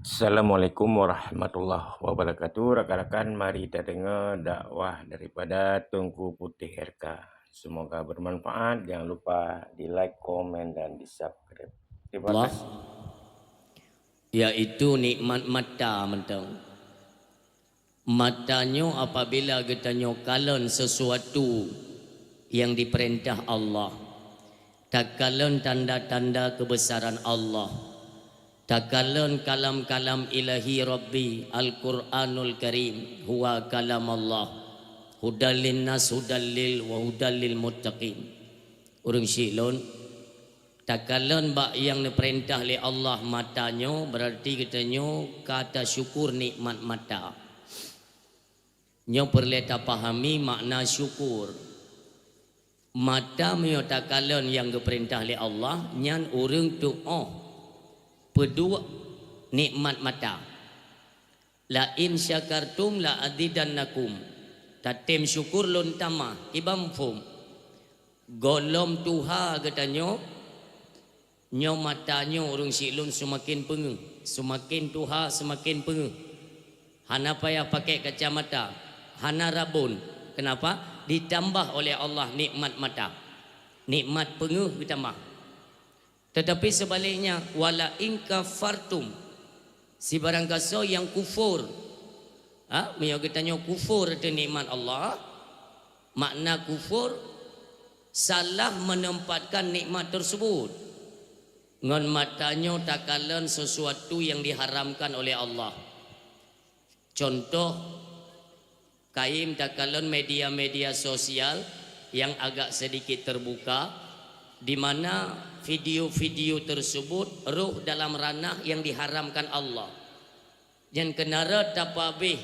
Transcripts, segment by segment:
Assalamualaikum warahmatullahi wabarakatuh. Rakan-rakan, mari kita dengar dakwah daripada Tunku Putih RK. Semoga bermanfaat. Jangan lupa di like, komen, dan di subscribe. Terima Allah, kasih. yaitu nikmat mata mentang. Matanya apabila kita nyokalan sesuatu yang diperintah Allah, takalan tanda-tanda kebesaran Allah, takalan kalam-kalam ilahi Rabbi Al-Quranul Karim huwa kalam Allah, hudallin nas hudallil wa hudallil muttaqin. Urang silon takalan bak yang diperintah oleh Allah matanya, berarti katanya kata syukur nikmat mata. Nyo perlu ta pahami makna syukur. Mata mio takalan yang diperintah oleh Allah nyan urang tu pedua nikmat mata. La in syakartum la azidannakum. Tatem syukur lon tama ibam fum. Golom tuha katanya nyo matanya orang silun semakin pengeh, semakin tuha semakin pengeh. Hana payah pakai kacamata, hana rabun. Kenapa? Ditambah oleh Allah nikmat mata, nikmat pengeh ditambah. Tetapi sebaliknya, wala in kafartum, si barang kaso yang kufur, mio katanya kufur itu nikmat Allah. Makna kufur salah menempatkan nikmat tersebut. Ngon matanya takalan sesuatu yang diharamkan oleh Allah. Contoh kaim takalan media-media sosial yang agak sedikit terbuka, di mana video-video tersebut ruh dalam ranah yang diharamkan Allah. Yang kenara tapabih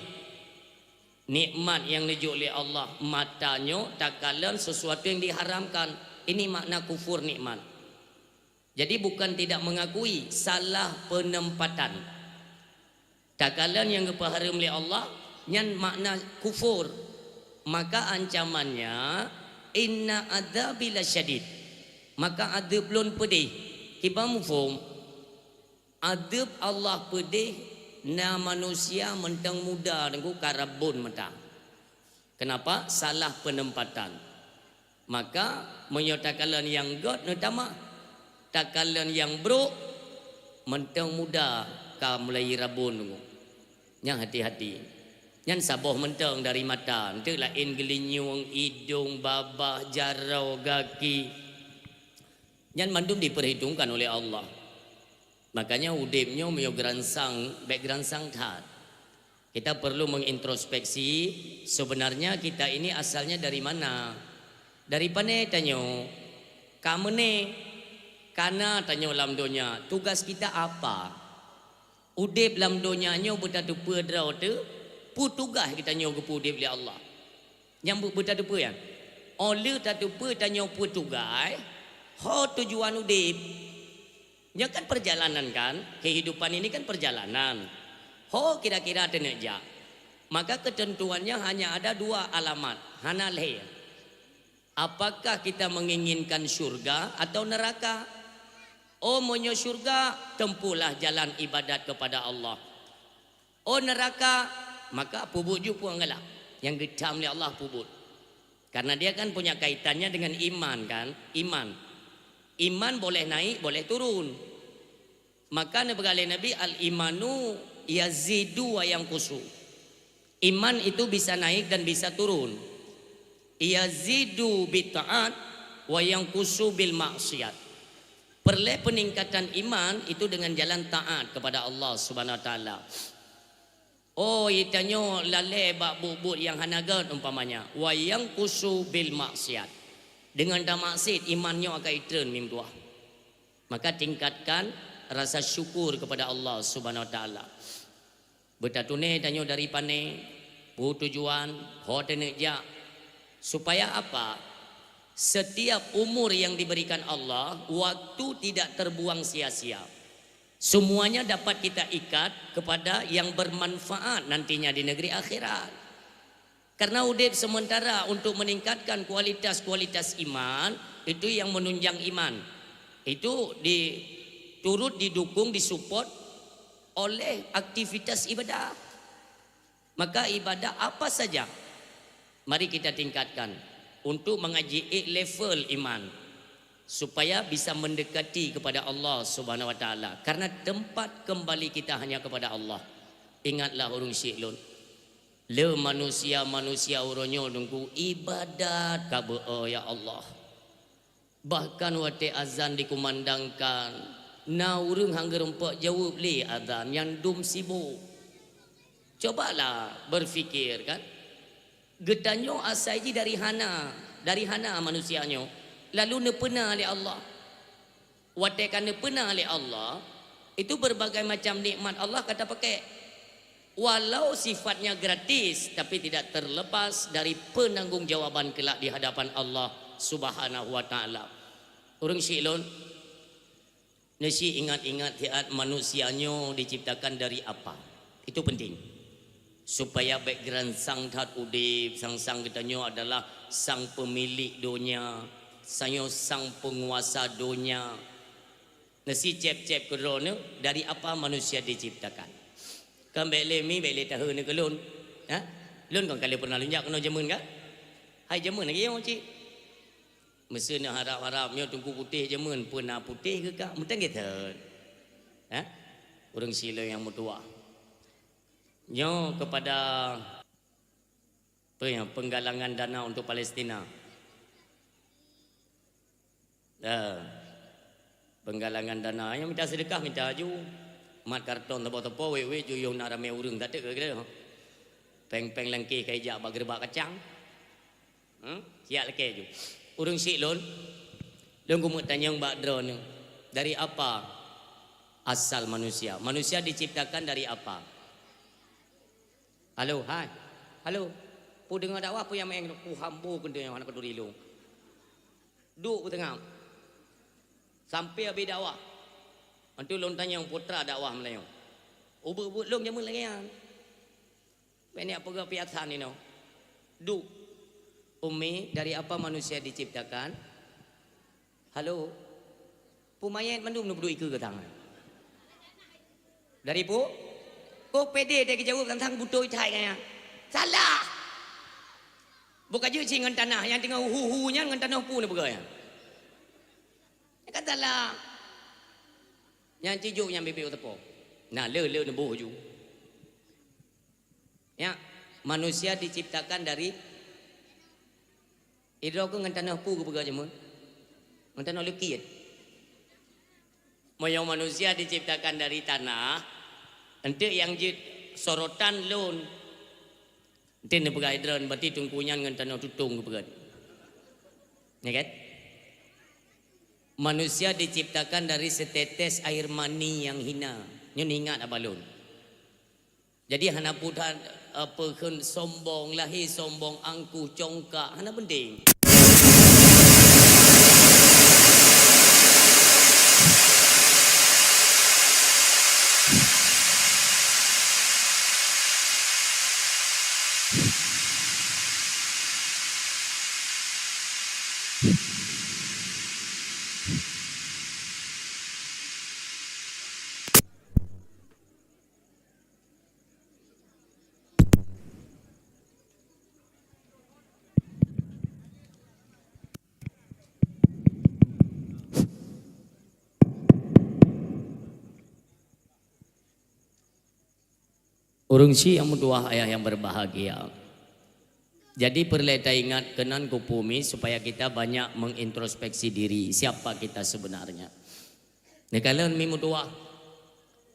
nikmat yang dijuk oleh Allah matanya takalan sesuatu yang diharamkan. Ini makna kufur nikmat. Jadi bukan tidak mengakui, salah penempatan. Takalan yang diharam oleh Allah nyan makna kufur. Maka ancamannya inna adzabi lasyadid. Maka adab lun pedih. Kiba mufhum? Adab Allah pedih na manusia mentang muda dengan karabun mentang. Kenapa? Salah penempatan. Maka menyatakan yang god nutama takalan yang bro mentang muda ka mulai rabun yang hati-hati yang saboh mentang dari mata nanti lain gelinyung hidung babah jarau kaki yang mandum diperhitungkan oleh Allah. Makanya udipnya mio geransang background tat. Kita perlu mengintrospeksi sebenarnya kita ini asalnya dari mana. Dari pane tanyo kamu ne karena tanya dalam dunia, tugas kita apa? Udip dalam dunia nyo bertatu pedrau tu, pu tugas kita nyo ke udip oleh Allah. Yang bertatu pe ya. Oleh tatu pe tanya pu tugas, ho tujuan udip. Nya kan perjalanan kan, kehidupan ini kan perjalanan. Ho kira-kira teneja. Maka ketentuannya hanya ada dua alamat, hana leh. Apakah kita menginginkan syurga atau neraka? Oh monyo syurga, tempuhlah jalan ibadat kepada Allah. Oh neraka, maka pubut ju puang galak. Yang getam oleh Allah pubut. Karena dia kan punya kaitannya dengan iman kan, iman. Iman boleh naik, boleh turun. Maka Nabi al-imanu yazidu wa yanqusu. Iman itu bisa naik dan bisa turun. Yazidu bi ta'at wa yanqusu bil maksiat. Perle peningkatan iman itu dengan jalan taat kepada Allah Subhanahu wa taala. Oh, itanyo lale bak bubut yang hanagat umpamanya. Wa yanqusu bil maksiat. Dengan dah maksiat imannya akan itren mim dua. Maka tingkatkan rasa syukur kepada Allah Subhanahu wa taala. Betatune tanyo dari pane, pu tujuan, ho teneja. Supaya apa? Setiap umur yang diberikan Allah, waktu tidak terbuang sia-sia. Semuanya dapat kita ikat kepada yang bermanfaat nantinya di negeri akhirat. Karena udip sementara untuk meningkatkan kualitas-kualitas iman, itu yang menunjang iman. Itu turut didukung, disupport oleh aktivitas ibadah. Maka ibadah apa saja mari kita tingkatkan untuk mengaji level iman supaya bisa mendekati kepada Allah Subhanahu wa taala. Karena tempat kembali kita hanya kepada Allah. Ingatlah urung syiklun. Le manusia uronyo nunggu ibadat ka ya Allah. Bahkan waktu azan dikumandangkan, na urung hangga rempak jawab li azan yang dum sibuk. Cobalah berfikir kan. Getanyo asaiji dari hana manusianyo. Lalu ne pernah oleh Allah. Waktu kan ne pernah oleh Allah, itu berbagai macam nikmat Allah kata pakai. Walau sifatnya gratis tapi tidak terlepas dari penanggungjawaban kelak di hadapan Allah Subhanahu wa taala. Urang syiklun nasi ingat-ingat tiat manusianyo diciptakan dari apa. Itu penting. Supaya background sang tat udip, sang getanyo adalah sang pemilik dunia, sang penguasa dunia. Nasi cep-cep kerana dari apa manusia diciptakan. Kan bele mi bele tahu ni kelun. Ha? Lun kan kali pernah lunjak kena jemun kan? Hai jemun lagi yang cik. Mesti nak harap-harapnya tungku putih jemun pernah putih ke kak? Mungkin gitu. Ha? Urang sila yang mutua. Nyo kepada penggalangan dana untuk Palestina. Penggalangan dana yang minta sedekah minta aju. Mat karton tepo-tepo wewe juyung nak ramai urang tak ada ke peng-peng lengkih kai jak bak gerbak kacang. Siap leke ju. Urang syiklun lung ku tanya mbak drone dari apa asal manusia? Manusia diciptakan dari apa? Halo, hai. Halo. Pu dengar dakwah pu yang main ku hambu kende yang anak keduri lu. Duk ku tengah. Sampai habis dakwah. Antu lon tanya putra dakwah Melayu. Ubut long jamun lagi yang. Banyak apa piatan ni no. Du. Umi, dari apa manusia diciptakan? Halo. Pumayat mandum nu berdua ikut ke tangan. Dari pu? Kau pede dia jawab tentang butuh itai kaya. Salah. Bukan je dengan tanah yang tengah hu-hu-nya dengan tanah pu ni bergaya. Katalah. Yang cijuk yang bibir tepo. Nah, le nembuh ju. Ya, manusia diciptakan dari idro ke ngan tanah pu ke bega jemun. Ngan tanah lekit. Moyo manusia diciptakan dari tanah. Ente yang sorotan lun. Ente ne bega idron berarti tungkunya ngan tanah tutung ke bega. Ya kan? Manusia diciptakan dari setetes air mani yang hina. Nyon ingat abalun. Jadi hana putan apa kan sombong lahir sombong angkuh congkak hana penting. Urung si yang mutuah ayah yang berbahagia. Jadi perlu kita ingat kenan kupumi supaya kita banyak mengintrospeksi diri siapa kita sebenarnya. Ni kalian mi mutuah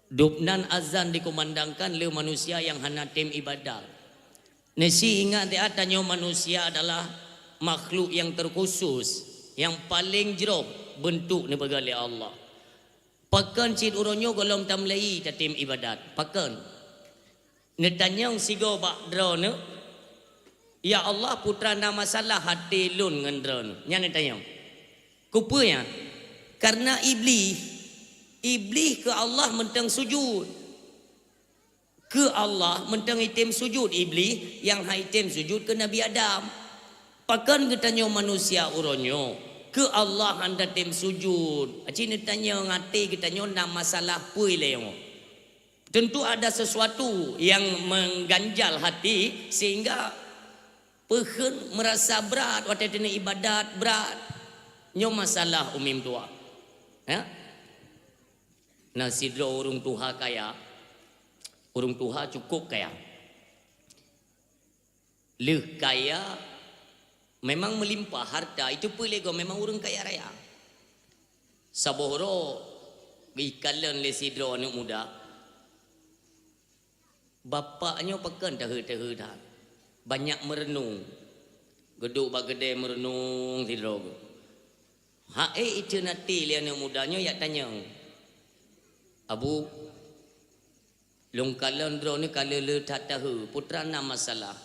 dubnan azan dikumandangkan le manusia yang hana tim ibadah. Nesi ingat dia tanya manusia adalah makhluk yang terkhusus yang paling jauh bentuk ni begali Allah. Pakan cid uronyo golong tamlai ta tim ibadat. Pakan netanyang sigo bak drone ya Allah putra nama salah hati lun ngan drone nya netanyang kupanya karena iblis ke Allah mentang sujud ke Allah mentang itim sujud iblis yang haitim sujud ke Nabi Adam pakan getanyo manusia uronyo ke Allah anda tim sujud aci netanyang ngati getanyo nama salah pui leyo Tentu ada sesuatu yang mengganjal hati sehingga pehen merasa berat waktu kena ibadat berat. Nyo masalah umim tua. Ya? Nah sidro urung tuha kaya. Urung tuha cukup kaya. Leh kaya memang melimpah harta itu pelego memang urung kaya raya. Sabohro ikalan le sidro anak muda. Bapaknya pekan tahu dah. Banyak merenung. Geduk bagede merenung sidro. Itu nanti le anak mudanya ya tanya. Abu long kalan dro ni kala le tak tahu putra nama masalah.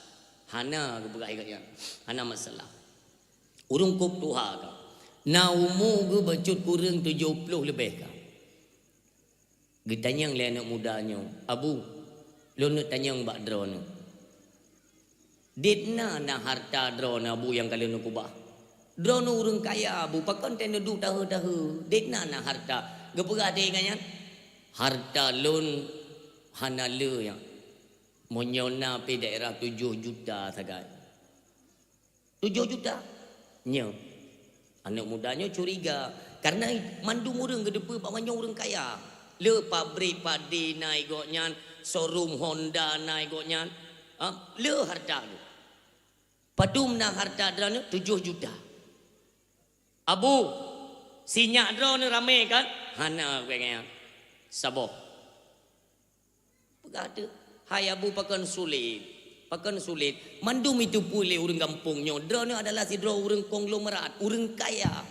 Hana ke berai katnya. Hana masalah. Urung kop tuha ka. Na umur ke bacut kurang 70 lebih ka. Getanyang le anak mudanya. Abu lo nak tanya mbak drone. Ditna na harta drone abu yang kalian nak kubah. Drone orang kaya abu pakan tenda duk tahu. Ditna na harta. Gepera dia kan? Harta lon hanale yang monyona pe daerah 7 juta sagai. 7 juta. Nya. Anak mudanya curiga karena mandung orang ke depan pak banyak orang kaya. Le pabrik padi naik goknya, showroom Honda naik goknya. Le harta tu. Padum na harta drone 7 juta. Abu, sinyak drone ramai kan? Hana kayaknya. Saboh. Pegada. Hai abu pakan sulit. Pakan sulit. Mandum itu pulih orang kampungnya. Drone adalah si drone orang konglomerat, orang kaya.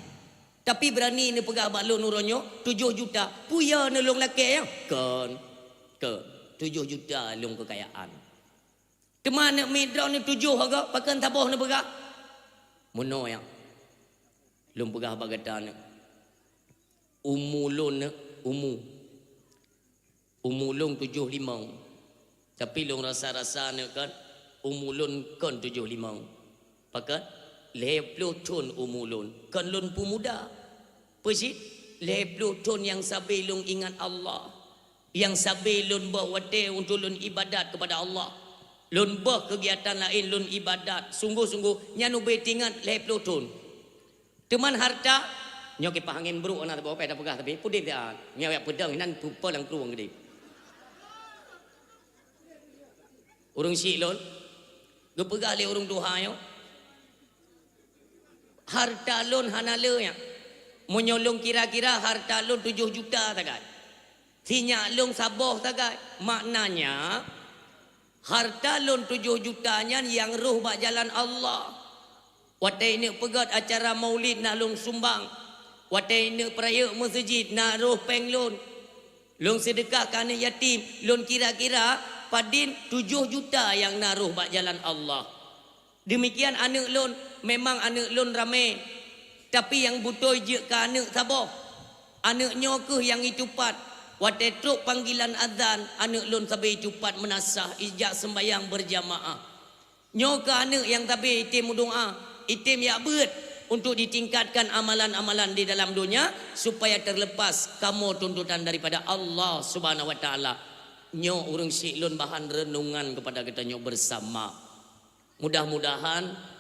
Tapi berani ni pegah balon uronyo 7 juta. Puya nolong laki ya. Kan. 7 juta long kekayaan. Teman nak midron ni 7 harga pakan taboh ni pegah. Mono yang. Long pegah bagatan. Umulon umulong 75. Tapi long rasa-rasa ni kan umulon kan 75. Pakat 20 ton umulun kan lun pemuda pesit 20 ton yang sabi lun ingat Allah yang sabi lun berwate untuk lun ibadat kepada Allah lun kegiatan lain lun ibadat sungguh-sungguh nyanu betingat 20 ton teman harta nyoki pahangin bro anak bawa pada pegah tapi pudin dia nyawa pedang nan pupa lang kruang gede urung si lun gepegah le urung duha yo harta lon hanale yang menyolong kira-kira harta lon 7 juta tagai. Sinyak lon saboh tagai. Maknanya harta lon 7 jutanya yang roh bak jalan Allah. Watai ni pegat acara maulid nak lon sumbang. Watai ni peraya masjid nak roh peng lon. Lon sedekah kana yatim. Lon kira-kira padin 7 juta yang naruh bak jalan Allah. Demikian anak lon memang anak lon ramai. Tapi yang butuh je ke anak sabar. Anaknya ke yang itupat. Watai truk panggilan azan. Anak lon sabi itupat menasah. Ijak sembayang berjamaah. Nyo ke anak yang tabi itim doa. Itim ya berat. Untuk ditingkatkan amalan-amalan di dalam dunia. Supaya terlepas kamu tuntutan daripada Allah subhanahu wa ta'ala. Nyo urang si lon bahan renungan kepada kita nyo bersama. Mudah-mudahan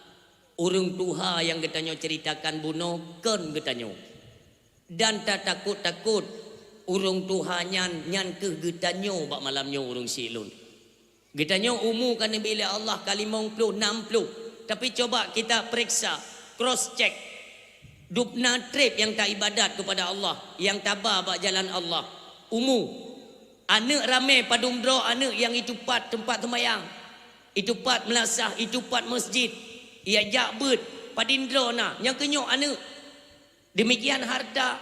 urang tuha yang kita nyo ceritakan buno kan kita nyo. Dan tak takut-takut urang tuha nyan ke kita nyo bak malam nyo urang si lon. Kita nyo umur kan bila Allah kali 50 60. Tapi coba kita periksa cross check. Dupna trip yang tak ibadat kepada Allah, yang tabah bak jalan Allah. Umur anak ramai padum dro anak yang itu pat tempat sembahyang. Itu pat melasah, itu pat masjid. Ia jakbet padindro na yang kenyok anak. Demikian harta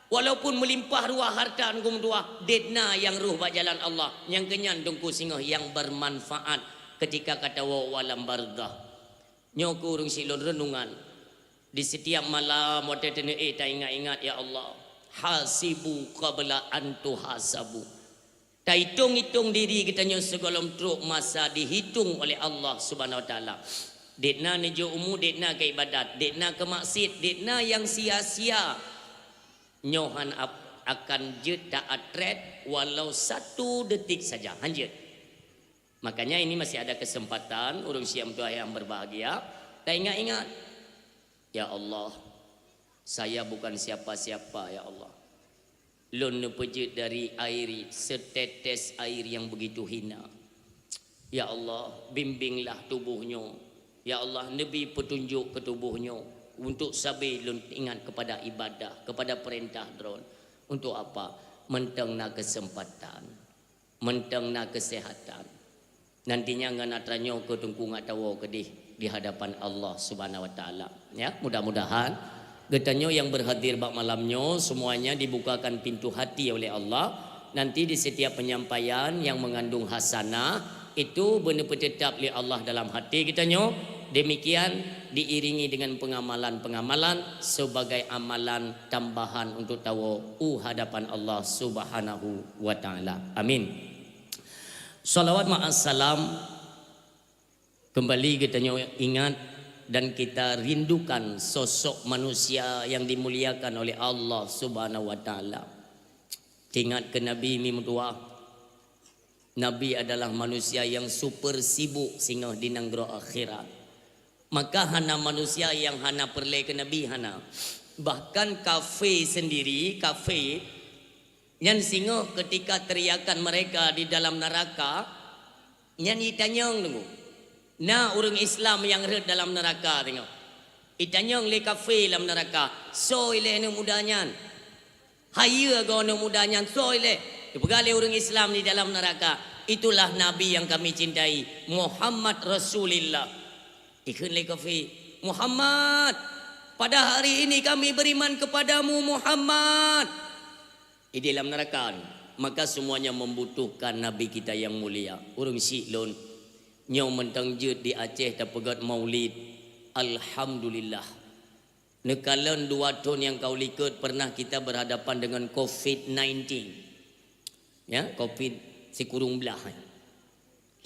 walaupun melimpah ruah harta ngum ruah dedna yang ruh bak jalan Allah yang kenyan dengku singoh yang bermanfaat ketika kata walam bardah. Nyok urung silon renungan di setiap malam waktu tene tak ingat-ingat ya Allah. Hasibu qabla an tuhasabu. Tak hitung-hitung diri kita nyo segolom truk masa dihitung oleh Allah Subhanahu wa taala. Dekna nejo umur, dekna ke ibadat, dekna ke maksud, dekna yang sia-sia. Nyohan akan je tak atret walau 1 detik saja. Hanjut. Makanya ini masih ada kesempatan urang siam tu yang berbahagia. Dan ingat-ingat, ya Allah, saya bukan siapa-siapa ya Allah. Lun nepejut dari air, setetes air yang begitu hina. Ya Allah, bimbinglah tubuhnya. Ya Allah, Nabi petunjuk ke tubuhnya untuk sabi lun ingat kepada ibadah, kepada perintah drone. Untuk apa? Mentengna kesempatan, mentengna kesehatan. Nantinya nganatranyo ke tungku ngatawo kedih di hadapan Allah Subhanahu wa taala. Ya, mudah-mudahan getanyo yang berhadir bak malamnya semuanya dibukakan pintu hati oleh Allah. Nanti di setiap penyampaian yang mengandung hasanah itu benar tetap oleh Allah dalam hati kitanya. Demikian diiringi dengan pengamalan-pengamalan sebagai amalan tambahan untuk tahu hadapan Allah Subhanahu wa taala. Amin. Salawat ma'assalam kembali kita ingat dan kita rindukan sosok manusia yang dimuliakan oleh Allah Subhanahu wa taala. Ingat ke Nabi Mimdua. Nabi adalah manusia yang super sibuk sehingga di nanggro akhirat. Maka hana manusia yang hana perle ke Nabi hana. Bahkan kafe sendiri, kafe yang singa ketika teriakan mereka di dalam neraka, yang ditanyang tunggu. Nah orang Islam yang red dalam neraka tengok. Itanyang le kafe dalam neraka. So ile nu mudanya. Haya gono mudanya so ile. Dipegali orang Islam di dalam neraka. Itulah Nabi yang kami cintai, Muhammad Rasulullah. Ikun le kafe. Muhammad, pada hari ini kami beriman kepadamu Muhammad. Di dalam neraka. Maka semuanya membutuhkan Nabi kita yang mulia. Urung silon nyau mentang jut di Aceh tak pegat maulid. Alhamdulillah. Nekalan 2 tahun yang kau likut pernah kita berhadapan dengan COVID-19. Ya, COVID sekurung belah.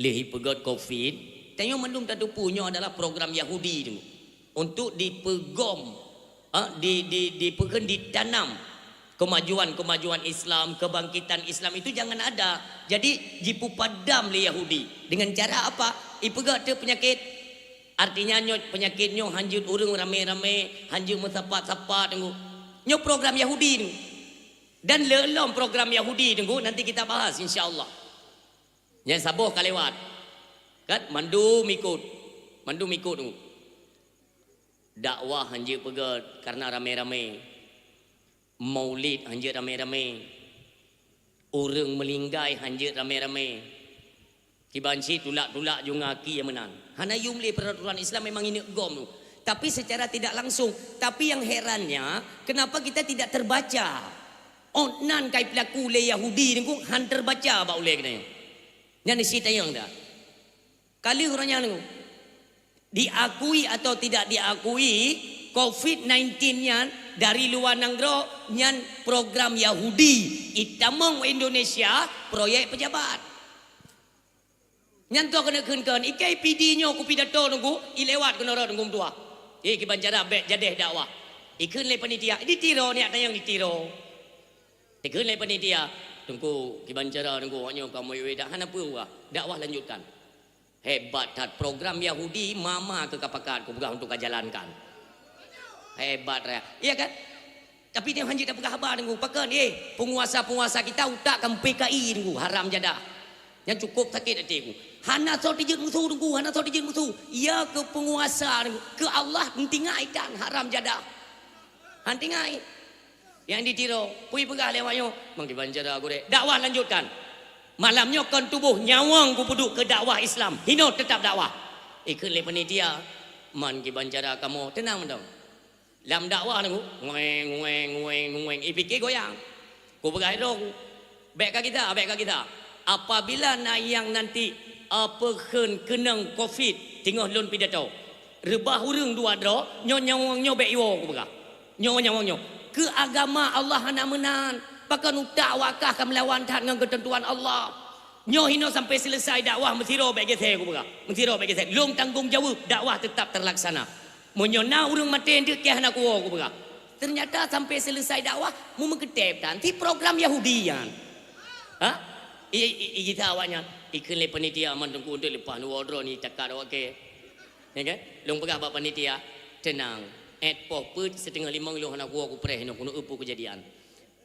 Lehi pegat COVID. Tanya mendung tak punya adalah program Yahudi tu. Untuk dipegom, ditanam kemajuan Islam, kebangkitan Islam itu jangan ada. Jadi jipu padam le Yahudi. Dengan cara apa? Ipegat tu penyakit. Artinya penyakitnya hanjut urang rame-rame, hanjut mensapat-sapat tunggu. Nyo program Yahudi tu. Dan lelom program Yahudi tunggu nanti kita bahas insya-Allah. Yang sabuh kalewat. Kan mandum ikut tunggu. Dakwah hanjut pegat karena rame-rame. Maulid hanjut rame-rame. Orang melinggai hanjut rame-rame. Kibanci tulak-tulak jungaki yang menang. Hana yumli peraturan Islam memang ini gom tu. Tapi secara tidak langsung. Tapi yang herannya kenapa kita tidak terbaca. Onan kai pelaku le Yahudi ni ku han terbaca ba oleh kena. Yang disita yang dah. Kali orangnya tu diakui atau tidak diakui COVID-19-nya dari luar nanggro nyan program Yahudi itamong Indonesia proyek pejabat nyan tu kena kenkan ikai PD-nya ku pidato nunggu ilewat kena ro nunggu tua ki banjara bek jadeh dakwah ikun le panitia ditiro ni yang ditiro ikun le panitia tunggu ki banjara nunggu hanya kamu dak hana apa dakwah lanjutkan. Hebat tat program Yahudi mama ke kapakan ku pegang untuk jalankan. Hebat raya. Iya kan? Tapi dia hanjit tak pegang khabar tunggu pakan penguasa-penguasa kita utakkan PKI tunggu haram jadah. Yang cukup sakit hati ku. Hana so dijut musuh tunggu, hana so dijut musuh. Ya ke penguasa tunggu, ke Allah mentingai dan haram jadah. Hantingai. Yang ditiro, pui pegang lewatnya, mangki banjara aku dek. Dakwah lanjutkan. Malamnya kon tubuh nyawang ku puduk ke dakwah Islam. Hino tetap dakwah. Ikut le panitia. Man ki banjara kamu tenang dong. Lam dakwah tu ngueng. Fikir goyang. Ku pegai dong. Baik kita. Apabila yang nanti apa kenang COVID tengah lon pidato. Rebah urang dua dro nyawang bek iwo ku pegai. Nyawang. Ke agama Allah hana menan. Pakan dakwahkah kamu melawan dengan ketentuan Allah. Nyohino sampai selesai dakwah mentiro bagi saya aku buka. Mentiro bagi saya. Long tanggung jawab dakwah tetap terlaksana. Menyona urang mati hendak ke hana aku buka. Ternyata sampai selesai dakwah mu mengketep nanti program Yahudi kan. Ha? Kita awaknya ikut le panitia aman tunggu untuk lepas nu order ni cakap okey. Ya kan? Long pegah bab panitia tenang. Poh put setengah 5 lu nak aku preh nak kuno upu kejadian.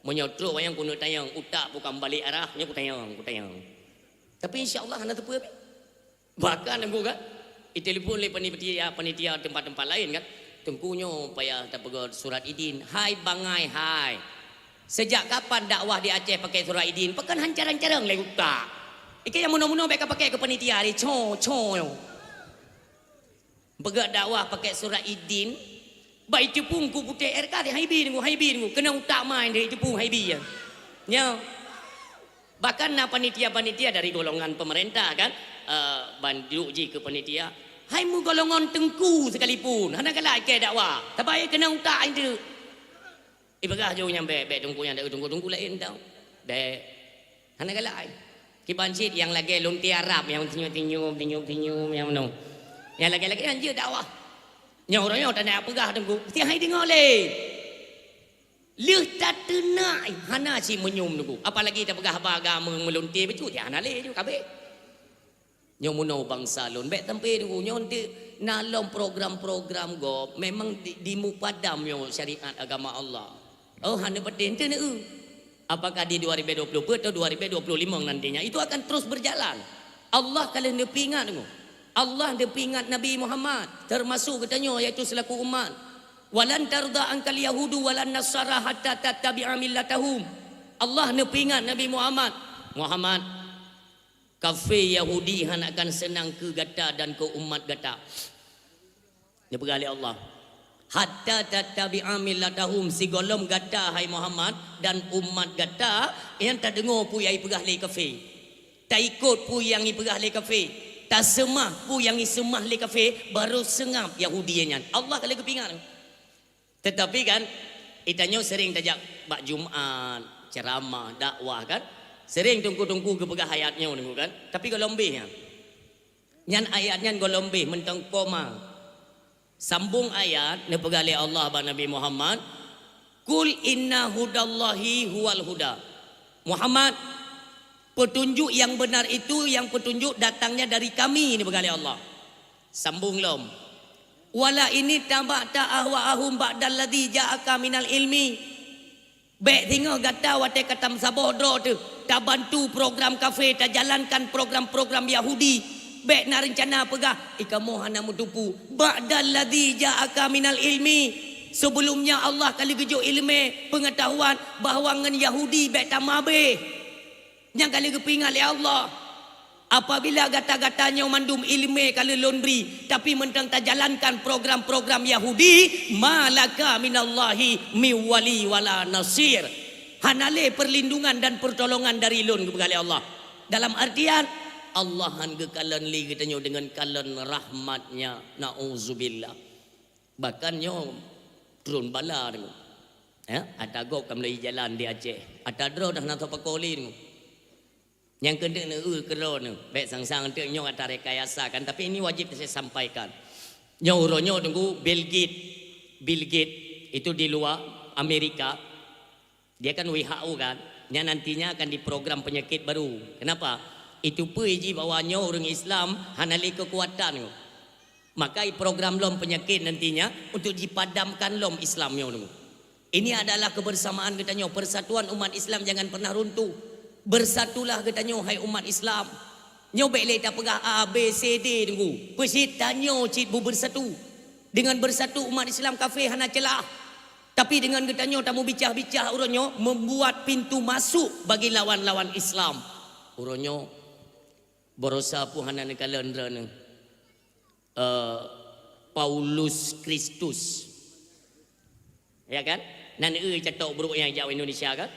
Menyotro wayang kuno tayang utak bukan balik arah nya aku tayang. Tapi insya-Allah hana tepu habis. Bahkan aku kan telefon le panitia tempat-tempat lain kan. Tengkunyo payah tak pegot surat idin. Hai bangai hai. Sejak kapan dakwah di Aceh pakai surat idin? Pekan hancaran-carang le utak. Ikan yang muno-muno mereka pakai ke panitia ni. Cho. Pegat dakwah pakai surat idin. Baik cepung ku putih RK dia haibi nunggu. Kena utak main dia cepung haibi ya. Ya. Bahkan panitia-panitia dari golongan pemerintah kan. Banduk je ke panitia. Hai mu golongan tengku sekalipun. Hana galak ke dakwah. Tapi kena utak itu. Ibagah jauh nyampe tunggu yang ada tunggu lain tau. Be. Hana galak. Kibancit yang lagi lonti Arab yang tinyum yang menung. Yang lagi anjir dakwah. Yang orangnya tak nak pegah tunggu. Mesti hai dengar le. Leh tak tenai. Hana si menyum tunggu. Apalagi tak pegah agama melonti betul dia hana le juga kabeh. Nyo muno bangsa lon bet tempe dulu nyo untuk nalom program-program go memang di mupadam yo syariat agama Allah. Oh hanya penting tu apakah di 2020 atau 2025 nantinya itu akan terus berjalan. Allah kalau nepi ingat tu. Allah nepi ingat Nabi Muhammad termasuk katanya iaitu selaku umat. Walan tarda ankal yahudu walan nasara hatta tattabi'a millatahum. Allah nepi ingat Nabi Muhammad. Kafe Yahudi han akan senang ke gata dan ke umat gata. Dia bergali Allah. Hatta tattabi'a millatahum si golom gata hai Muhammad dan umat gata yang tak dengar pu yang pegah le kafe. Tak ikut pu yang pegah le kafe. Tak semah pu yang semah le kafe baru sengap Yahudi nya. Allah kalau kepingat. Tetapi kan itanya sering tajak bak Jumaat, ceramah, dakwah kan. Sering tunggu-tunggu ke pegah ayatnya tunggu kan. Tapi golombehnya. Nyan ayatnya golombeh mentang koma. Sambung ayat ne pegah Allah ba Nabi Muhammad. Kul inna hudallahi huwal huda. Muhammad, petunjuk yang benar itu yang petunjuk datangnya dari kami ne pegah Allah. Sambung lom. Wala ini tabata ahwa'ahum ba'dal ladzi ja'aka minal ilmi. Baik tengok kata wate katam sabodro tu tak bantu program kafe tak jalankan program-program Yahudi baik nak rencana pegah kamu hana mutupu ba'dal ladzi ja'aka minal ilmi sebelumnya Allah kali gejuk ilmu pengetahuan bahawa ngan Yahudi baik tamabe yang kali kepingat oleh Allah apabila gata-gatanya mandum ilmu kalau laundry tapi mentang tak jalankan program-program Yahudi malaka minallahi miwali wala nasir hanale perlindungan dan pertolongan dari lon kepada Allah dalam artian Allah han gekalan li katanya dengan kalan rahmatnya nauzubillah bahkan nyo turun bala tu ya ada gok kamlai jalan di Aceh ada dro dah nak pakoli tu yang kena keron baik sang-sang tu nyo ada rekayasa kan tapi ini wajib saya sampaikan nyo uronyo tunggu Bill Gates itu di luar Amerika dia kan WHO kan yang nantinya akan diprogram penyakit baru kenapa itu puji bawahnya orang Islam hanali kekuatan maka program lom penyakit nantinya untuk dipadamkan lom Islamnya ini adalah kebersamaan katanya persatuan umat Islam jangan pernah runtuh bersatulah katanya hai umat Islam nyobek le tak pegah A B C D tunggu pesit tanyo cit bu bersatu dengan bersatu umat Islam kafir hana celah tapi dengan katanya tamu bicah-bicah uronyo membuat pintu masuk bagi lawan-lawan Islam uronyo borosa pu hana nekalan drana Paulus Kristus ya kan nan catok buruk yang jauh Indonesia kan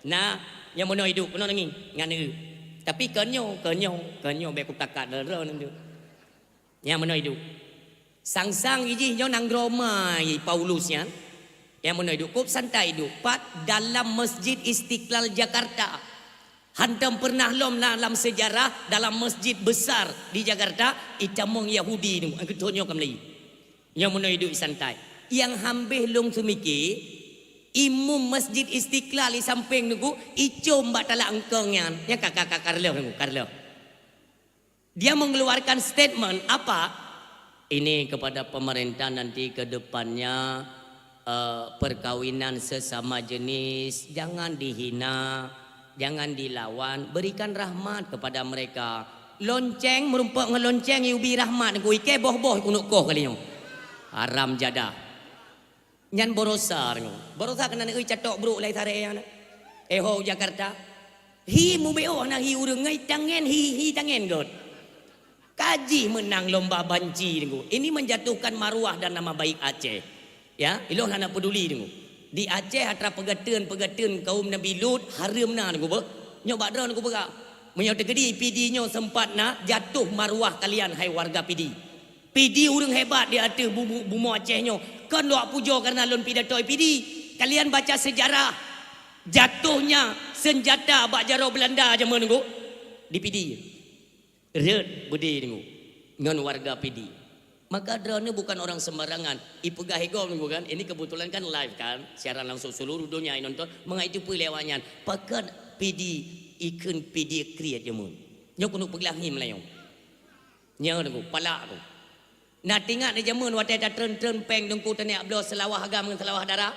nah yang mana hidup kena nangin ngan tapi kenyo be ku takat dera nandu yang mana hidup sang-sang iji nyo nang romai Paulus yang mana hidup kop santai hidup pat dalam Masjid Istiqlal Jakarta hantam pernah lom dalam sejarah dalam masjid besar di Jakarta icamong Yahudi tu angkutonyo kamlai yang mana hidup santai yang hambih long semiki Imam Masjid Istiqlal di samping nunggu icom mbak talak engkongnya ya kakak Karlo nunggu Karlo. Dia mengeluarkan statement apa? Ini kepada pemerintah nanti ke depannya perkawinan sesama jenis jangan dihina, jangan dilawan, berikan rahmat kepada mereka. Lonceng merumpak ngelonceng yubi rahmat nunggu ike boh-boh kunuk koh kali haram jadah. Nyan borosar kena nak catok bro lai tare yang ho Jakarta hi mu beo na hi urang ngai tangen hi tangen god kaji menang lomba banci dengu ini menjatuhkan maruah dan nama baik Aceh ya iloh nak peduli dengu di Aceh atra pegateun kaum Nabi Lut haramna dengu ba nyok badra dengu ba menyo tegedi PD nyo sempat nak jatuh maruah kalian hai warga PD urang hebat di atas bumu Aceh nyo kan luak pujo karena lon pidato PD. Kalian baca sejarah jatuhnya senjata bak jaro Belanda aja menunggu di PD. Red budi nunggu ngan warga PD. Maka drone bukan orang sembarangan. Ipegah ego nunggu kan. Ini kebetulan kan live kan, siaran langsung seluruh dunia yang nonton. Mengaitu pelewanya. Pakat PD ikun PD create jamun. Nyok kunu peglahi melayong. Nyok nunggu palak tu. Nah tinggal di jamun wadah dah tren peng dengku tanya ablo selawah agam dengan selawah darah.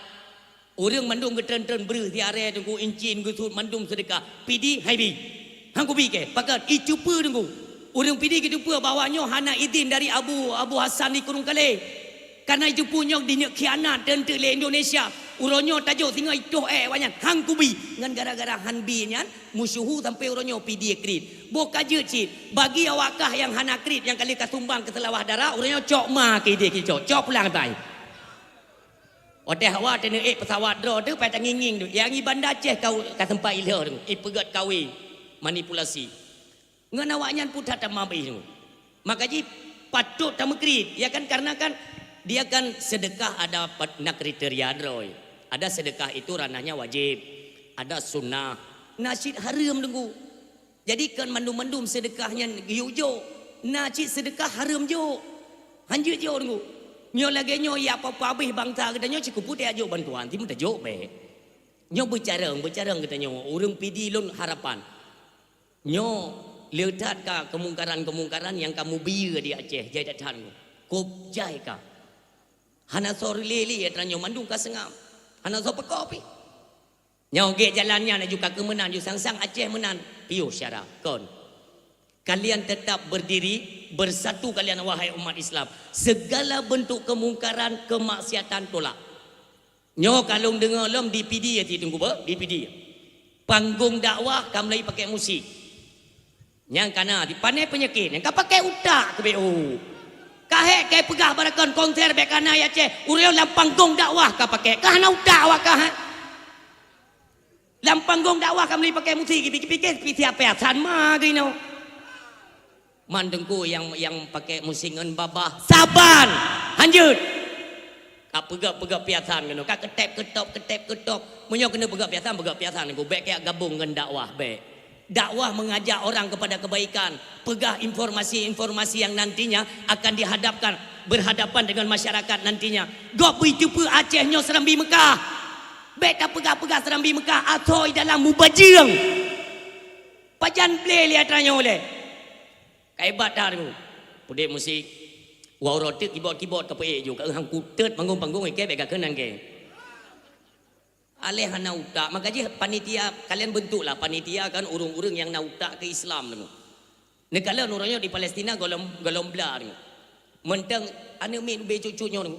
Orang mandum ke tren beruh di area dengku incin gusut mandum sedekah. PD hai bi. Hang ku bi ke pakat icupa dengku. Orang PD ke cupa bawanya hana izin dari Abu Hasan di Kurung Kale. Karena itu punya dinya khianat dan le Indonesia. Uronyo tajuk tinggal itu wanyan hang ku bi ngan gara-gara han bi nyan musuhu sampai uronyo PD krit. Boka je cit bagi awakah yang hana krit yang kali kasumbang ke selawah darah uronyo cok ma ke dia cok pulang tai. Oteh hawa tene pesawat dro tu pai nginging tu. Yang i bandar Aceh kau ka tempat ilah tu. Pegat kawi manipulasi. Ngan awaknya putat mabi tu. Makanya patut tamu krit ya kan karena kan dia kan sedekah ada nak kriteria droi. Ada sedekah itu ranahnya wajib, ada sunnah, nasyid haram tunggu. Jadi kan mandum-mandum sedekahnya giujo, nasyid sedekah haram jo, hanjut jo tunggu. Nyo lagi nyo ya apa-apa habis bangsa kita nyo cukup putih aja bantuan, timun tak jo be. Nyo bercara kita nyo, urang PD lon harapan. Nyo lihat ka kemungkaran yang kamu biar di Aceh jadatan kop jai ka. Hana sori leli ya tranyo mandung ka sengam. Hana so pekopi. Nyau ge jalannya nak juga kemenang ju sang Aceh menang. Piu syara kon. Kalian tetap berdiri bersatu kalian wahai umat Islam. Segala bentuk kemungkaran, kemaksiatan tolak. Nyau kalung dengar lom di PD ya ti tunggu ba? Di PD. Panggung dakwah kamu lagi pakai musik. Yang kana dipanai penyakit. Yang kau pakai utak ke BO. Kahek kai pegah barakon konser bekana ya Aceh ureo lampanggung dakwah ka pakai kahna dakwah ka lampanggung dakwah ka meli pakai musik pikir siapa asan ma gino mandengku yang pakai musik ngan babah saban hanjut ka pegah piasan gino ka ketep ketop munyo kena pegah piasan ku bek ya gabung ngan dakwah bek. Dakwah mengajak orang kepada kebaikan, pegah informasi yang nantinya akan berhadapan dengan masyarakat nantinya. Gok itu pu Aceh nyo Serambi Mekah. Beta pegah Serambi Mekah atoi dalam mubajirang. Pajan play lihat ranyo oleh. Kaibat dah tu. Pudek musik. Wau rotik keyboard KPE juga hang kutet panggung ke beka kenan ke. Aleh hana utak makanya panitia kalian bentuklah panitia kan urung-urung yang nautak ke Islam tu. Negala orangnya di Palestina golong belar tu. Mentang ane mik be cucunya tu.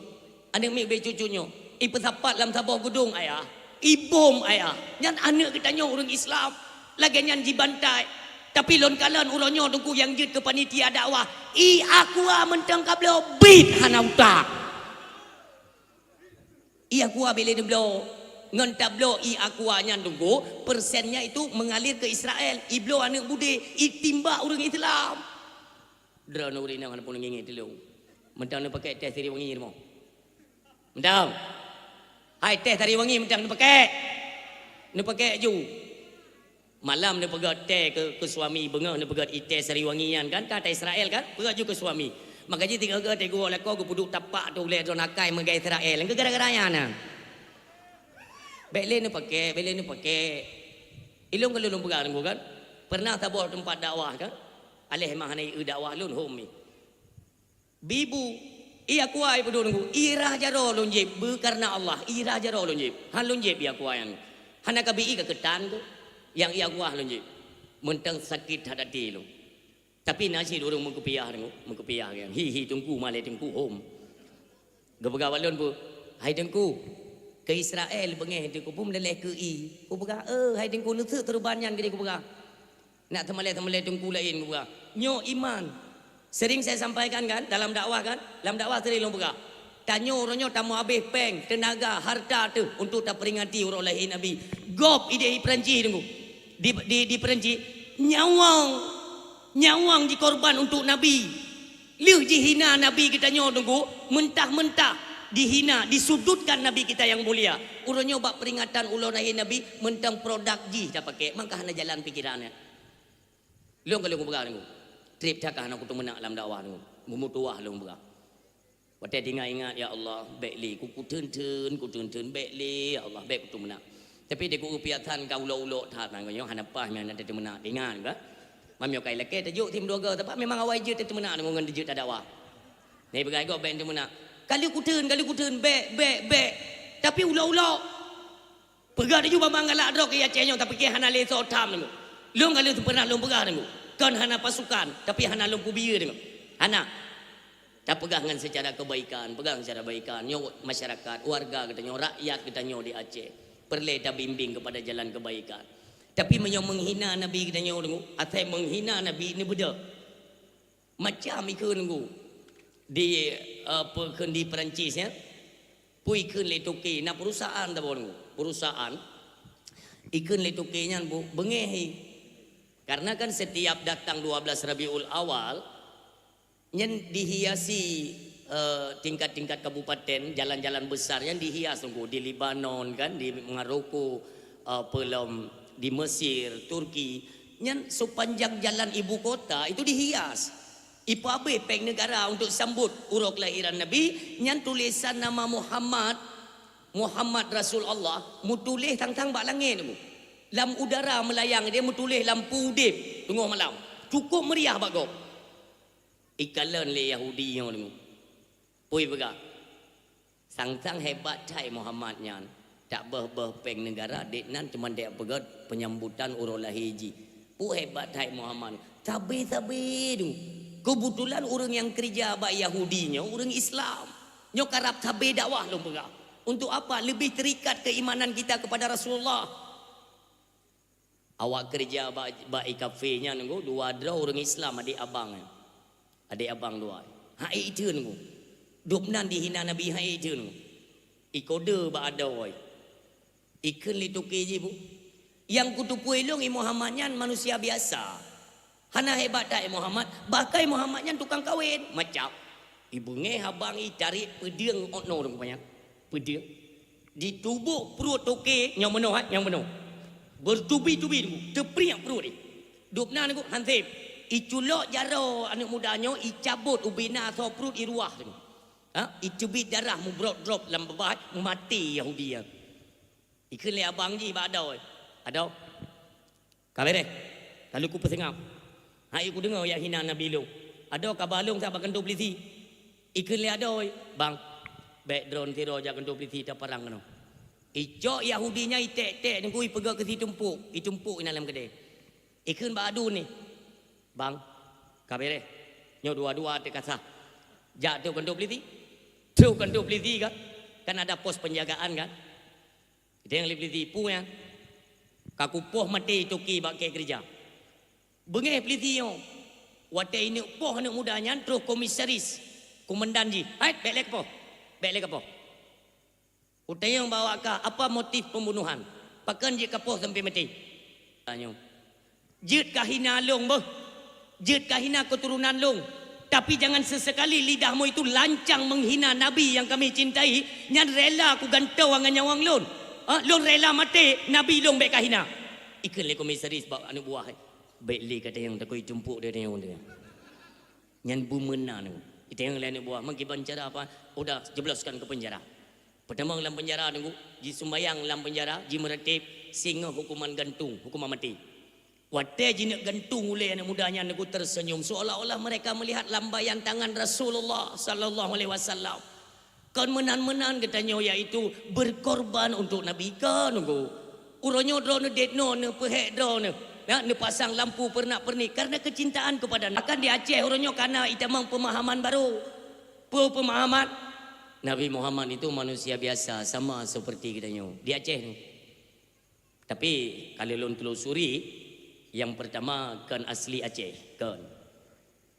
Ane mik be cucunya. Pesapat dalam sabah gedung ayah. Ibom ayah. Nyan anak kita nyo orang Islam. Lagi nyan dibantai. Tapi lon kalan orangnya tunggu yang jut ke panitia dakwah. Aku mentang kablo beat hana utak. Aku bila dia belo ngan tablo akuanya tunggu persennya itu mengalir ke Israel iblo anak bude itimba orang Islam drone urina mana pun ngingi telu mentang nak pakai teh teri wangi mo mentang hai teh teri wangi mentang nak pakai ju malam nak pegat teh ke suami bengah nak pegat teh seri wangian kan kata Israel kan pegat ju ke suami makanya tiga teh gua lekor gua puduk tapak tu le donakai megai Israel gara-garanya nah Bek lain ni pakai. Ilung kalau lung pegang kan. Pernah tabur tempat dakwah kan? Alih mahani dakwah lun home ni. Bibu ia kuai pedu nunggu. Irah jaro lun jeb karena Allah. Irah jaro lun jeb. Han lun jeb ia kuai yang. Han ka bi ke ketan tu. Yang ia kuah lun jeb. Mentang sakit hadati lu. Tapi nasi orang mengkepiah nunggu. Mengkepiah yang. Hi tunggu malai tunggu home. Gabagawal lun bu. Hai tunggu. Ke Israel bengeh tu ku pun meleleh ke i. Ku pegang hai tengku nutuk terbanyan gede ku pegang. Nak temalai tengku lain ku pegang. Nyo iman. Sering saya sampaikan kan dalam dakwah kan. Dalam dakwah sering long pegang. Tanyo ronyo tamu habis peng, tenaga, harta tu untuk tak peringati orang lain Nabi. Gop ide di Perancis tengku. Di Perancis nyawang dikorban untuk Nabi. Liu dihina Nabi kita nyo tengku, mentah-mentah dihina, disudutkan Nabi kita yang mulia. Urang nyoba peringatan ulo nahi Nabi mentang produk ji dah pakai, mangkah hana jalan pikirannya. Leung kalau aku pegang aku. Trip cakap aku tu menak dalam dakwah aku. Memutuah leung pegang. Pada ingat ya Allah, baikli ku turn baikli ya Allah, baik ku tu menak. Tapi dia ku piatan kau ulo-ulo tak nang yo hana pah yang ada tu menak ingat ba. Mamyo kai leke tajuk tim dua tapi memang awai je tu menak dengan dia tak dakwah. Ni pegang go baik tu menak. Kali ku turn, bek. Tapi ulau-ulau. Pegang dia juga mangalak drok ya cenyo tapi ke hana leso tam ni. Long kali tu pernah long pegang ni. Kan hana pasukan tapi hana long kubia ni. Hana. Tak pegang dengan secara kebaikan, pegang secara kebaikan. Nyo masyarakat, warga kita nyo, rakyat kita nyo di Aceh. Perle dah bimbing kepada jalan kebaikan. Tapi menyo menghina Nabi kita nyo dengu, atau menghina Nabi ni beda. Macam ikut dengu. Di di Perancis ya. Pui ikun le toke na perusahaan ta bon. Perusahaan ikun le toke nya bu bengehi. Karena kan setiap datang 12 Rabiul Awal nyen dihiasi tingkat-tingkat kabupaten, jalan-jalan besar yang dihias tunggu di Lebanon kan, di Maroko, pelom di Mesir, Turki, nyen sepanjang jalan ibu kota itu dihias. Ipu abe peng negara untuk sambut uruk kelahiran Nabi, nyan tulisan nama Muhammad Rasulullah, mu tulis tang-tang bak langit tu. Lam udara melayang dia mu tulis lampu udip tengah malam. Cukup meriah bak go. Ikalan le Yahudi yang tu. Pui bega. Sang-sang hebat cai Muhammad nyan. Tak beh peng negara dek nan cuma dek pegat penyambutan uruk lahiji. Pu hebat cai Muhammad. Tabe tu. Kebetulan orang yang kerja bak Yahudinya, orang Islam. Nyo karap tabe dakwah lu pegang. Untuk apa? Lebih terikat keimanan kita kepada Rasulullah. Awak kerja bak kafe-nya nunggu dua ada orang Islam adik abang. Adik abang dua. Hai itu nunggu. Dupnan dihina Nabi hai itu nunggu. Ikode bak ada oi. Ikan li tuke je bu. Yang kutupu elong Muhammadnya manusia biasa. Hana hebat tak Muhammad. Bakai Muhammadnya tukang kawin. Macam. Ibu ngeh abang cari pedang okno rupanya. Pedang. Ditubuk perut toke yang menuh. Bertubi-tubi tu. Terperiak perut ni. Dupna ni hansip. Iculok jaro anak mudanya. Icabut ubina atau perut iruah tu. Icubit darah mu drop dalam bebat. Mati Yahudi yang. Ikan le abang ji ba ada. Ada. Kabar deh. Kalau ku pesengap. Hai aku dengar ya hina Nabi lu. Ada kabalung tak bakan polisi. Ikan le ada oi. Bang. Background tiro jaga polisi tak parang kano. Icok Yahudinya itek-tek nunggu pegang ke si tumpuk. Itumpuk dalam kedai. Ikan badu ni. Bang. Kabar deh. Nyo dua-dua te kasa. Jatuh kan polisi. Tu kan polisi kan. Kan ada pos penjagaan kan. Kita yang lebih tipu ya. Kakupoh mati toki bakai kerja. Bengeh peliti yo. Wate ini poh anak mudanya terus komisaris. Komandan ji. Hai, balik apa? Balik apa? Utai yang bawa ke apa motif pembunuhan? Pakan je kapoh sampai mati. Tanya. Jut kahina long boh. Jut kahina keturunan long. Tapi jangan sesekali lidahmu itu lancang menghina Nabi yang kami cintai. Nyan rela aku gantau dengan nyawang long. Long rela mati Nabi long baik kahina. Ikan le komisaris bawa anak buah. Baik li kata yang takoi tumpuk dia yang dia. Nyan bumena tu. Kita yang lain buah mengkiban cara apa? Udah jebloskan ke penjara. Pertama dalam penjara tunggu, ji sembayang dalam penjara, ji meretip singa hukuman gantung, hukuman mati. Wadah ji nak gantung oleh anak mudanya aku tersenyum seolah-olah mereka melihat lambaian tangan Rasulullah sallallahu alaihi wasallam. Kan menan-menan katanya iaitu berkorban untuk Nabi kan tunggu. Uronyo drone detno ne pehek drone. Ya, ne pasang lampu pernak-pernik karena kecintaan kepada akan di Aceh uronyo karena itamang pemahaman baru. Pemahaman Nabi Muhammad itu manusia biasa sama seperti katanya di Aceh ni. Tapi kalau lon telusuri yang pertama kan asli Aceh kan.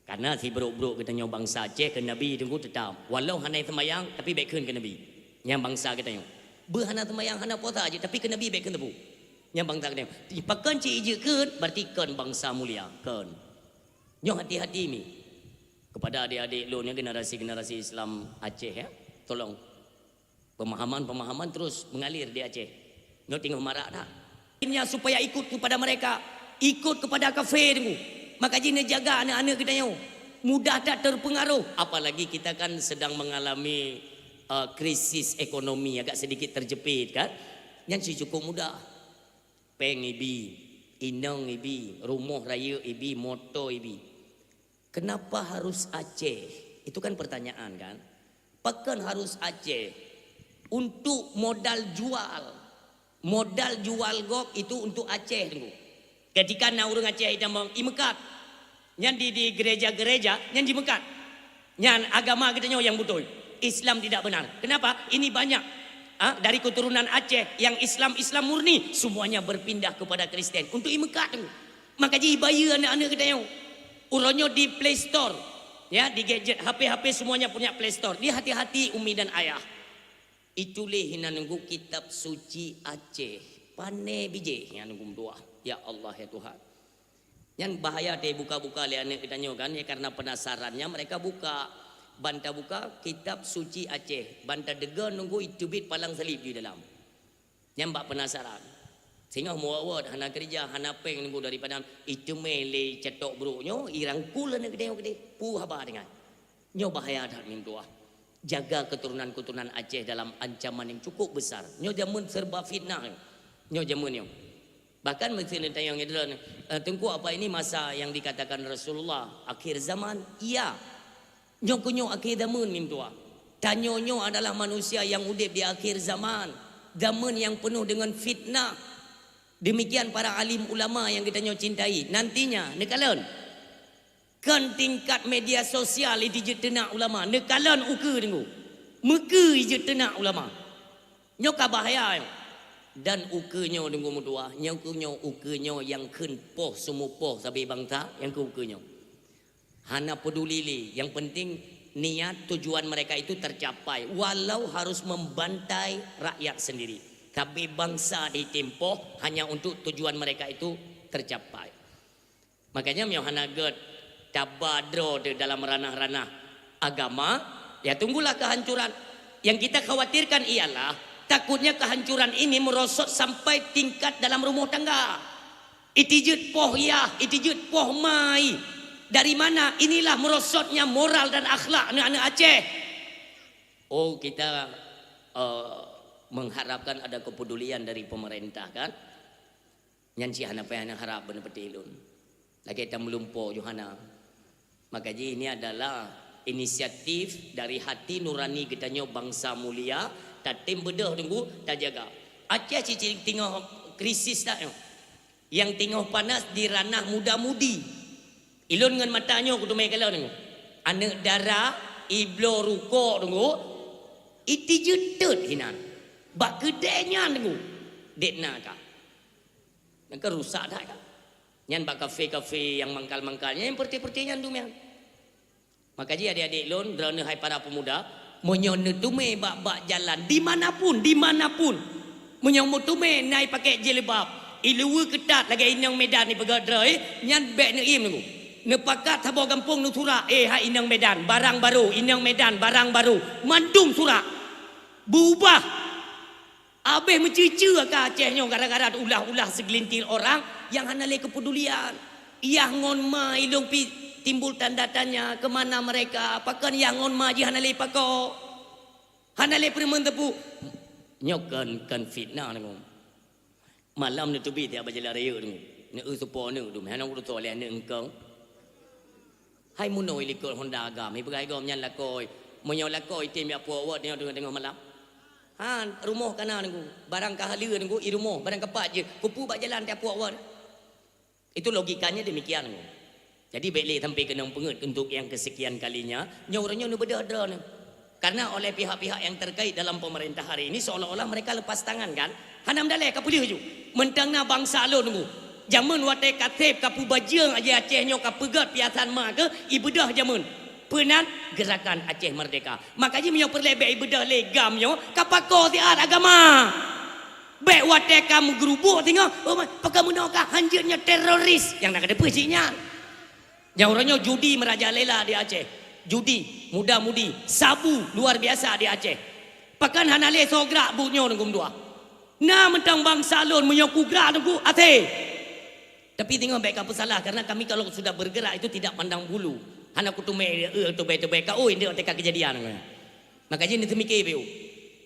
Karena si beruk-beruk katanya bangsa Aceh ke Nabi tunggu tetap. Walau hanai semayang tapi baik ke Nabi. Yang bangsa katanya. Berhana semayang hana puasa aja tapi ke Nabi baik ke tebu. Yang bangsa katanya. Pakan cik ije kan berarti kan bangsa mulia kan. Nyo hati-hati ni. Kepada adik-adik lo ni generasi-generasi Islam Aceh ya. Tolong. Pemahaman-pemahaman terus mengalir di Aceh. Nyo tengok marak tak? Ini supaya ikut kepada mereka. Ikut kepada kafir tu. Maka jina jaga anak-anak kita nyo. Mudah tak terpengaruh. Apalagi kita kan sedang mengalami krisis ekonomi agak sedikit terjepit kan. Yang si cukup mudah. Peng ibi, inang ibi, rumah raya ibi, motor ibi. Kenapa harus Aceh? Itu kan pertanyaan kan. Pakan harus Aceh untuk modal jual. Modal jual gok itu untuk Aceh tunggu. Ketika nak orang Aceh itu i Mekat. Yang di gereja-gereja yang di Mekat. Yang agama katanya yang betul. Islam tidak benar. Kenapa? Ini banyak dari keturunan Aceh yang Islam murni semuanya berpindah kepada Kristen untuk i Mekat tunggu. Maka jadi bayar anak-anak katanya. Uronyo di Play Store. Ya, di gadget HP semuanya punya Play Store. Dia hati-hati umi dan ayah. Itulah hina nunggu kitab suci Aceh. Pane biji yang nunggu doa. Ya Allah ya Tuhan. Yang bahaya dia buka-buka oleh anak kita kan ya karena penasarannya mereka buka. Banta buka kitab suci Aceh. Banta dega nunggu itu bit palang salib di dalam. Yang bak penasaran. Sehingga muawad hana kerja hana peng nunggu daripada itu mele cetok bruknyo irangkul anak kita gede. Pu haba dengan. Nyo bahaya dah min doa. Jaga keturunan-keturunan Aceh dalam ancaman yang cukup besar. Nyo jamun serba fitnah. Nyo jamun nyo. Bahkan mesti tayang tengku apa ini masa yang dikatakan Rasulullah akhir zaman? Iya. Nyo kunyo akhir zaman mim tua. Tanyo adalah manusia yang udip di akhir zaman. Zaman yang penuh dengan fitnah. Demikian para alim ulama yang kita nyo cintai. Nantinya nekalon kan tingkat media sosial itu je tenak ulama. Nekalon ukur tengku. Muka je tenak ulama. Nyo ka bahaya yo. Dan ukurnya tengku mudua. Nyo ukurnya yang ken poh semua poh sampai bangsa yang ke ukurnya. Hana peduli li. Yang penting niat tujuan mereka itu tercapai. Walau harus membantai rakyat sendiri. Tapi bangsa ditempoh hanya untuk tujuan mereka itu tercapai. Makanya hana ged tabadro dalam ranah-ranah agama. Ya tunggulah kehancuran. Yang kita khawatirkan ialah takutnya kehancuran ini merosot sampai tingkat dalam rumah tangga. Itijut poh ya, itijut poh mai. Dari mana? Inilah merosotnya moral dan akhlak anak-anak Aceh. Oh kita mengharapkan ada kepedulian dari pemerintah kan. Nyanci hana payah harap benar petilun. Lagi kita melumpuh Johana. Maka ini adalah inisiatif dari hati nurani kita nyo bangsa mulia. Tak tim bedah tunggu tak jaga. Aceh cicing tengah krisis tak yo. Yang tengah panas di ranah muda-mudi. Ilun dengan matanya aku tu main kalau tengok. Anak darah iblo rukuk tunggu. Iti jutut hinan. Bak kedenya tengok. Dekna kah. Nak rusak dah kah. Yang bak kafe-kafe yang mangkal-mangkalnya yang perti-pertinya tu mian. Maka ji adik-adik lon drone hai para pemuda menyone tume bak jalan dimanapun menyomot tume naik pakai jilbab iluwe ketat lagi inang Medan ni pegadrai nyan bek ne im tunggu ne pakat habo kampung nu surak hai inang Medan barang baru inang Medan barang baru mandum surak berubah abeh mencucu ka Aceh nyo gara-gara ulah-ulah segelintir orang yang hana le kepedulian ia ngon ma ilung pi timbul tanda tanya kemana mereka apakah yang on maji hana le pako Hanale permen tepu nyokan kan fitnah ngu. Malam ni tu bi dia baca raya ngu. Ni supo ni du hana udu to le ni engkang. Hai munoi likol Honda agam hi bagai gom nyan lakoi. Monyo lakoi tim ya puak wat ni tengah malam. Han rumah kana ngu. Barang kahala ngu i rumah barang kepat je. Kupu bak jalan tiap puak wat. Itu logikanya demikian ngu. Jadi baiklah sampai kena pengut untuk yang kesekian kalinya. Nyoranya ni berada ni. Karena oleh pihak-pihak yang terkait dalam pemerintah hari ini seolah-olah mereka lepas tangan kan. Hanam dalai kapulih ju. Mentangna bangsa lo nunggu. Jamun watai katib kapu bajang aja Aceh nyo kapegat piasan ma ke ibadah jamun. Penan gerakan Aceh Merdeka. Makanya menyo perlebek ibadah legam nyo kapako tiar agama. Baik watai kamu gerubuk tengok. Oh, pakai menokah hanjirnya teroris yang nak ada peciknya. Yang orangnya judi merajalela di Aceh. Judi, muda-mudi, sabu luar biasa di Aceh. Pakan hanale sograk bunyo nunggu dua. Nah mentang bangsa lon menyoku gerak nunggu ate. Tapi tengok baik apa salah karena kami kalau sudah bergerak itu tidak pandang bulu. Hana kutume tu baik ka oi dia teka kejadian. Makanya ni temikir biu.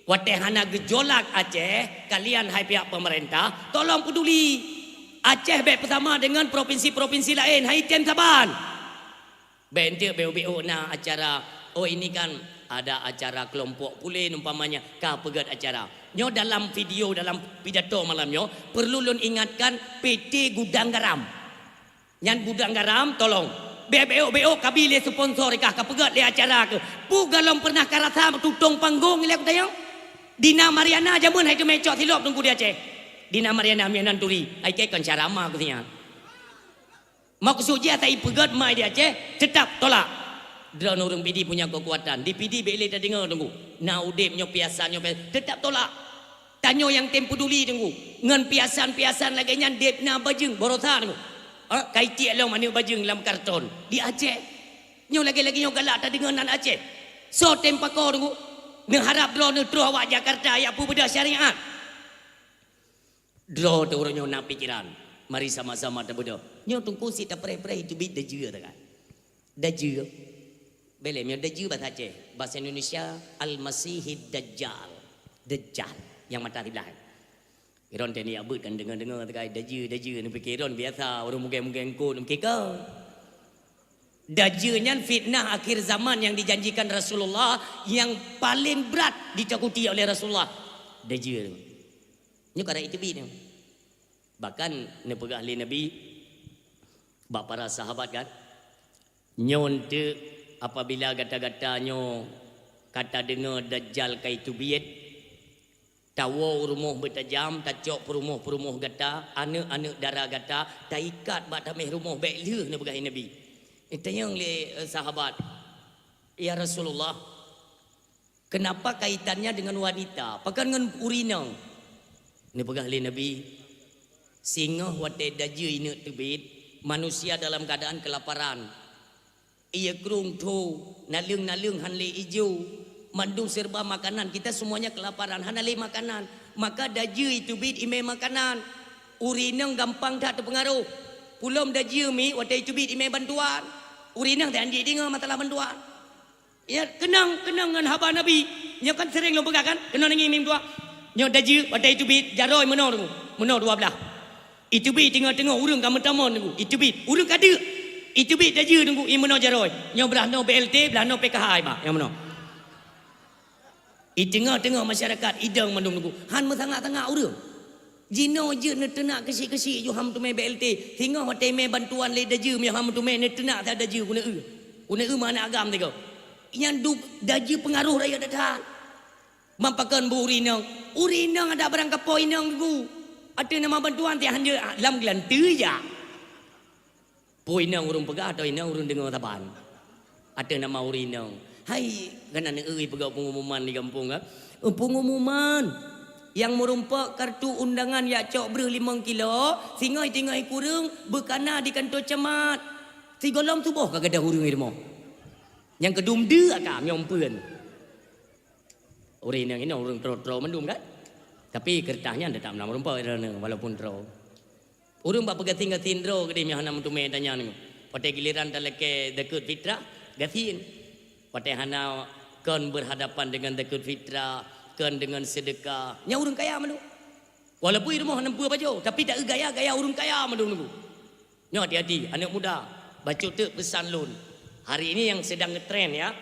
Wate hana gejolak Aceh, kalian hai pihak pemerintah tolong peduli. Aceh baik bersama dengan provinsi-provinsi lain. Hai Tian Saban. Bentuk BO na acara. Oh ini kan ada acara kelompok pulih umpamanya. Kau pegat acara. Nyo dalam video dalam pidato malam nyo perlu lun ingatkan PT Gudang Garam. Yang Gudang Garam tolong. BO kabile sponsor kah kau pegat le acara ke. Pu galom pernah karasa tutung panggung ile aku tayang. Dina Mariana jamun hai ke mecok silop tunggu dia Aceh. Dina Mariana Mianan Turi. Ai ke kan carama aku tanya. Maksud dia tak pegat mai dia Aceh tetap tolak. Drone orang PD punya kekuatan. Di PD bele dah dengar tunggu. Naudip nyo piasan nyo tetap tolak. Tanyo yang tem peduli tunggu. Ngan piasan-piasan lagi nya depna bajeng borosa tunggu. Kai tiak long mana bajeng dalam karton di Aceh. Nyo lagi-lagi nyo galak tak dengar nan Aceh. So tem pakor tunggu. Mengharap drone terus awak Jakarta ya pu beda syariat. Draw tu orangnya nak pikiran. Mari sama-sama tak bodoh. Nyo tungku si tak pray itu bid daju tak kan. Daju. Boleh nyo daju bahasa Aceh. Bahasa Indonesia Al-Masihid Dajjal. Dajjal yang mata di belakang. Iron tadi abut kan dengar-dengar tak kan daju ni fikir iron biasa orang mungkin ko nak kau. Dajjalnya fitnah akhir zaman yang dijanjikan Rasulullah yang paling berat ditakuti oleh Rasulullah. Dajjal. Ini kada itu bini. Bahkan ne pegah li Nabi bak para sahabat kan. Nyon te apabila gata-gatanyo kata dengar Dajjal kai tu biet. Tawo rumah bertajam, tacok perumuh gata, anak-anak darah gata, tak ikat bak tamih rumah baik leh ne pegah Nabi. Tanya oleh sahabat, ya Rasulullah, kenapa kaitannya dengan wanita? Pakai dengan urina. Ini pegah oleh Nabi. Singa wate daju ini tebit, manusia dalam keadaan kelaparan. Ia kerung tu, nalung hanle hijau, mandu serba makanan. Kita semuanya kelaparan, hanle makanan. Maka daju itu bit ime makanan. Urina gampang tak terpengaruh. Pulom daju mi wate itu bit ime bantuan. Urina tak andi dengar masalah bantuan. Ya kenang dengan haba Nabi. Nya kan sering lo pegang kan? Kenang dengan imam tua. Nya daju wate itu bit jaroi menor 12. Itu bit tengah-tengah urang kamu tamon tu. Itu bit urang kada. Itu bit daju tunggu imano jaroi. Nya belah no BLT, belah no PKH ba. Yang mana? Di tengah-tengah masyarakat idang mandung tunggu. Han mesangak-sangak urang. Jino je ne tenak kesi-kesi ju ham tu me BLT. Tengah hotel me bantuan le daju me ham tu me ne tenak tak daju guna e. Guna e mana agam tega. Yang du daju pengaruh raya datang. Mampakan bu urinang. Urinang ada barang kapo inang tunggu. Ada nama bantuan tiap hanya lam gelan ya. Poinang urung pegah atau inang urung dengar taban. Ada nama urinang. Hai kanan euy pegah pengumuman di kampung ah. Pengumuman yang merumpak kartu undangan ya cok ber 5 kilo singai kurung berkana di kantor camat. Si golong tubuh kagak ada hurung irmo. Yang kedum de akam nyompeun. Urinang ini urung tro-tro mendum kan? Tapi kertasnya tetap nama rumpah walaupun tro. Urung bak pegating tindro ke dia hana mentume tanya ni. Pada giliran tak leke dekat fitrah gatin. Pada hana kan berhadapan dengan zakat fitrah, kan dengan sedekah. Nya orang kaya manu. Walaupun rumah nempu baju, tapi tak gaya-gaya orang kaya manu nunggu. Nya hati-hati anak muda. Baca tu pesan lun. Hari ini yang sedang ngetrend ya.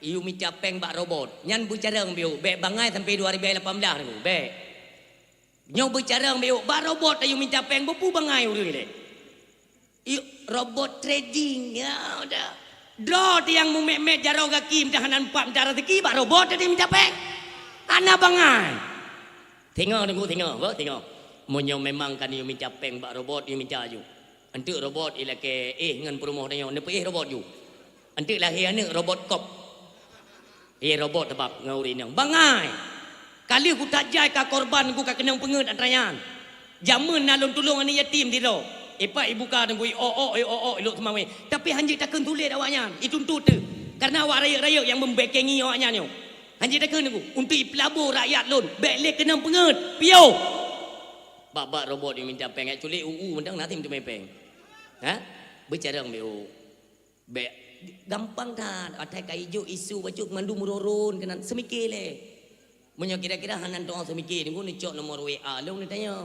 Iu minta peng bak robot. Nyan bercara biu, bek bangai sampai 2018 nunggu. Bek. Nyo bercara biu, bak robot iu minta peng bepu bangai urang ni. Iu robot trading ya udah. Draw tiang mumet-met jaro kaki tahanan 4 darah teki bak robot tadi minta peng. Ana bangai. Tengok nunggu tengok. Monyo memang kan iu minta peng bak robot iu minta aju. Antuk robot ila ke ngan perumoh nyo ne robot ju. Antuk lahir anak robot kop. Robot tebak ngauri nang bangai. Kali ku tak jai ka korban ku ka kenang pengeut antrayan. Jamun nalun tulung ani yatim tiro. Epa ibu ka nunggu elok semawe. Tapi hanji takkan tulis awaknya. Itu tu. Karena awak rakyat-rakyat yang membekengi awaknya nyo. Hanji takkan nunggu untuk pelabur rakyat lun. Beklek kenang pengeut. Piau. Bak robot yang minta peng culik mendang nanti minta peng. Ha? Bercara ambil be gampang tak atai kai hijau isu bacuk mandu mururun kenan semikir le. Munyo kira-kira hanan doang semikir nunggu ni cok nomor WA lu ni tanya.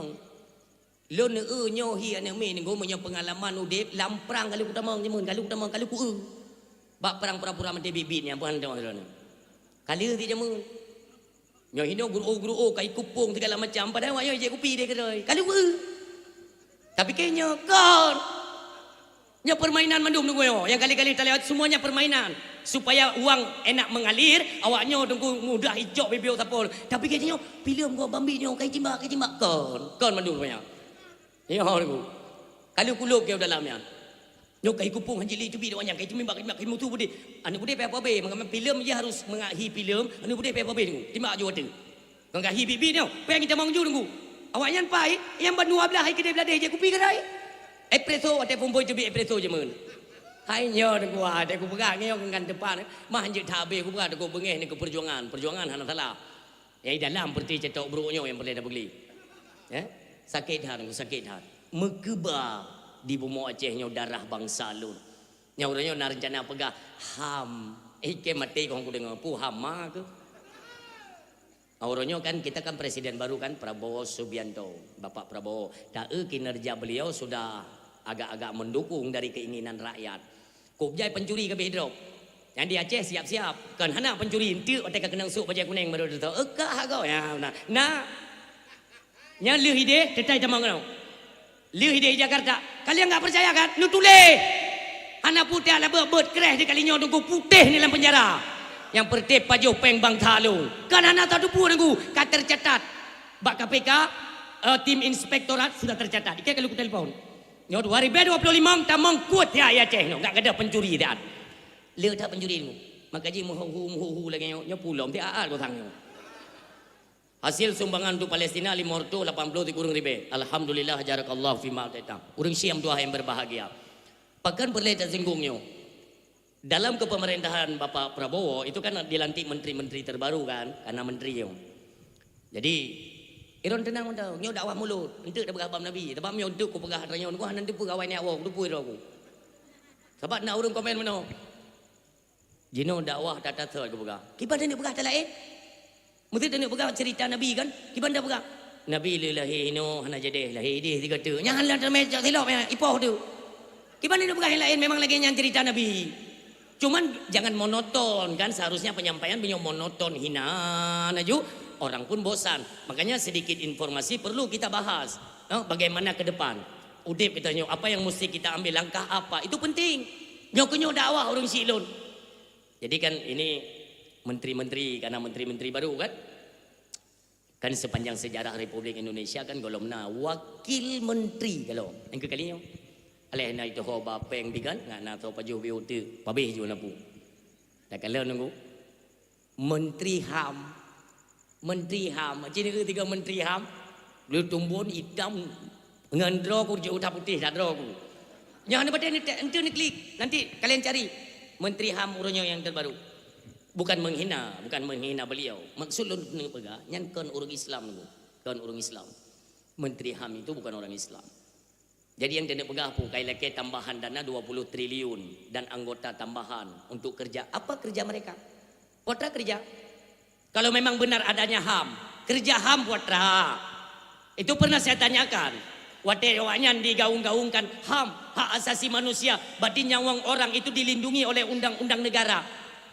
Lu ne nyo hi ane me nunggu munyo pengalaman udip lamprang kali ku tamang nyemun kali ku tamang kali ku bak perang pura-pura mate bibit ni ampun doang ni. Kali ti jamun. Nyo hino guru kai kupung segala macam padahal wayo je kopi dia kedai. Kali ku tapi kayaknya kan nya permainan mandum nunggu yo. Yang kali-kali tak lewat semuanya permainan. Supaya uang enak mengalir, awaknya tunggu mudah hijau bibio tapol. Tapi kayaknya filem gua bambi nyo kai timbak kan mandum banyak. Yo nunggu. Kalau kuluk ke dalamnya. Nyo kai kupung hanjili tu bi banyak kai timbak mutu budi. Anu budi pe apa be? Mengambil filem dia harus mengahi filem. Anu budi pe apa be nunggu. Timbak ju atu. Mengahi bibi nyo. Pe kita mangju nunggu. Awaknya pai yang berdua belah hai kedai belah je kupi kedai. Espresso ada pemboy tu bi espresso je mun. Hai nyo de gua de ku pegang nyo kan depan mah hanjut tabe ku pegang de ku bengeh ni ke perjuangan hana salah. Yang dalam berti cetok buruknya yang boleh dah beli. Ya? Sakit hati. Megeba di bumi Aceh nyo darah bangsa lun. Nya urangnya nak rencana pegah ham. Ke mati kong ku dengar pu hama ke. Auranya kan kita kan presiden baru kan Prabowo Subianto, Bapak Prabowo. Kinerja beliau sudah agak-agak mendukung dari keinginan rakyat. Kubjai pencuri ke hidup. Yang di Aceh siap-siap. Kan hana pencuri itu otak kenang suk bajai kuning baru tu. Ekah kau ya. Nah. Nya leuh ide tetai tamang kau. Leuh ide Jakarta. Kalian enggak percaya kan? Nu tulis. Hana putih ala beut kereh di kalinya tunggu putih ni dalam penjara. Yang pertip pajuh peng bang talung. Kan hana tak dupu nunggu. Kan tercatat. Bak KPK tim inspektorat sudah tercatat. Ikai kalau ku telefon. Nyo 2025 tamang kuat ya Aceh no. Enggak ada pencuri dah. Leuh tak pencuri nu. Maka ji muhu lagi nyo pulom ti aal ko thang nyo. Hasil sumbangan untuk Palestina 580 kurang ribe. Alhamdulillah jarakallah fi ma ta'am. Urang siam dua yang berbahagia. Pakan perle tak singgungnya. Dalam kepemerintahan Bapak Prabowo itu kan dilantik menteri-menteri terbaru kan karena menteri yo. Jadi iron tenang tau, nyo dakwah mulut, entuk dah berabam Nabi. Sebab nyo entuk ku pegah ranyo ku hanan depu kawan ni awak, depu aku. Sebab nak urang komen mano. Jino dakwah tata thol ku pegah. Kiban ni pegah tak lain. Mesti tanya pegah cerita Nabi kan? Kiban dah pegah. Nabi lillahi no hana jadi lahi dia tiga tu. Jangan lah meja silap ya ipoh tu. Kiban ni pegah lain memang lagi yang cerita Nabi. Cuman jangan monoton kan seharusnya penyampaian punya monoton hina naju orang pun bosan. Makanya sedikit informasi perlu kita bahas. Bagaimana ke depan? Udip kita nyo apa yang mesti kita ambil langkah apa? Itu penting. Nyo dakwah orang silun. Jadi kan ini menteri-menteri karena menteri-menteri baru kan? Kan sepanjang sejarah Republik Indonesia kan golomna wakil menteri kalau yang kekalinya. Aleh na itu ho bapeng bigan ngana to pajuh biutu pabeh ju napu. Dak kalau nunggu menteri HAM cini tiga menteri HAM lu tumbun hitam ngendro ku je utah putih dak dro ku. Jangan pada ente ni klik nanti kalian cari menteri HAM urangnya yang terbaru. Bukan menghina beliau. Maksud lu pegah nyan kan orang Islam nunggu. Kan orang Islam. Menteri HAM itu bukan orang Islam. Jadi yang dia pegah pun kai leke tambahan dana 20 triliun dan anggota tambahan untuk kerja. Apa kerja mereka? Putra kerja. Kalau memang benar adanya HAM, kerja HAM putra. Itu pernah saya tanyakan. Watewanyan digaung-gaungkan HAM, hak asasi manusia, berarti nyawang orang itu dilindungi oleh undang-undang negara.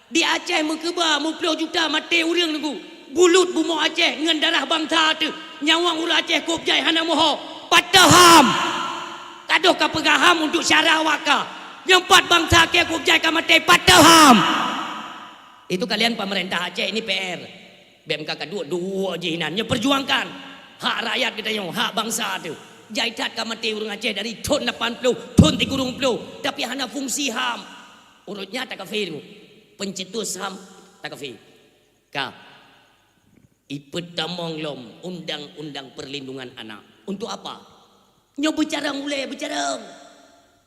Di Aceh mengkeba 10 juta mati orang nunggu. Bulut bumo Aceh dengan darah bangsa tu. Nyawang orang Aceh kopjai hana moho. Patah HAM. Kadoh ka pegah HAM untuk syarah waka. Nyempat bangsa Aceh kopjai ka mati patah HAM. Itu kalian pemerintah Aceh ini PR. BMKK dua jihinan. Perjuangkan hak rakyat kita yang hak bangsa tu. Jaitat ka mati orang Aceh dari ton 80, ton 30. Tapi hana fungsi HAM. Urutnya tak kafir. Pencetus HAM tak kafir. Ka ipetamong lom undang-undang perlindungan anak. Untuk apa? Nyo bicara mulai bicara.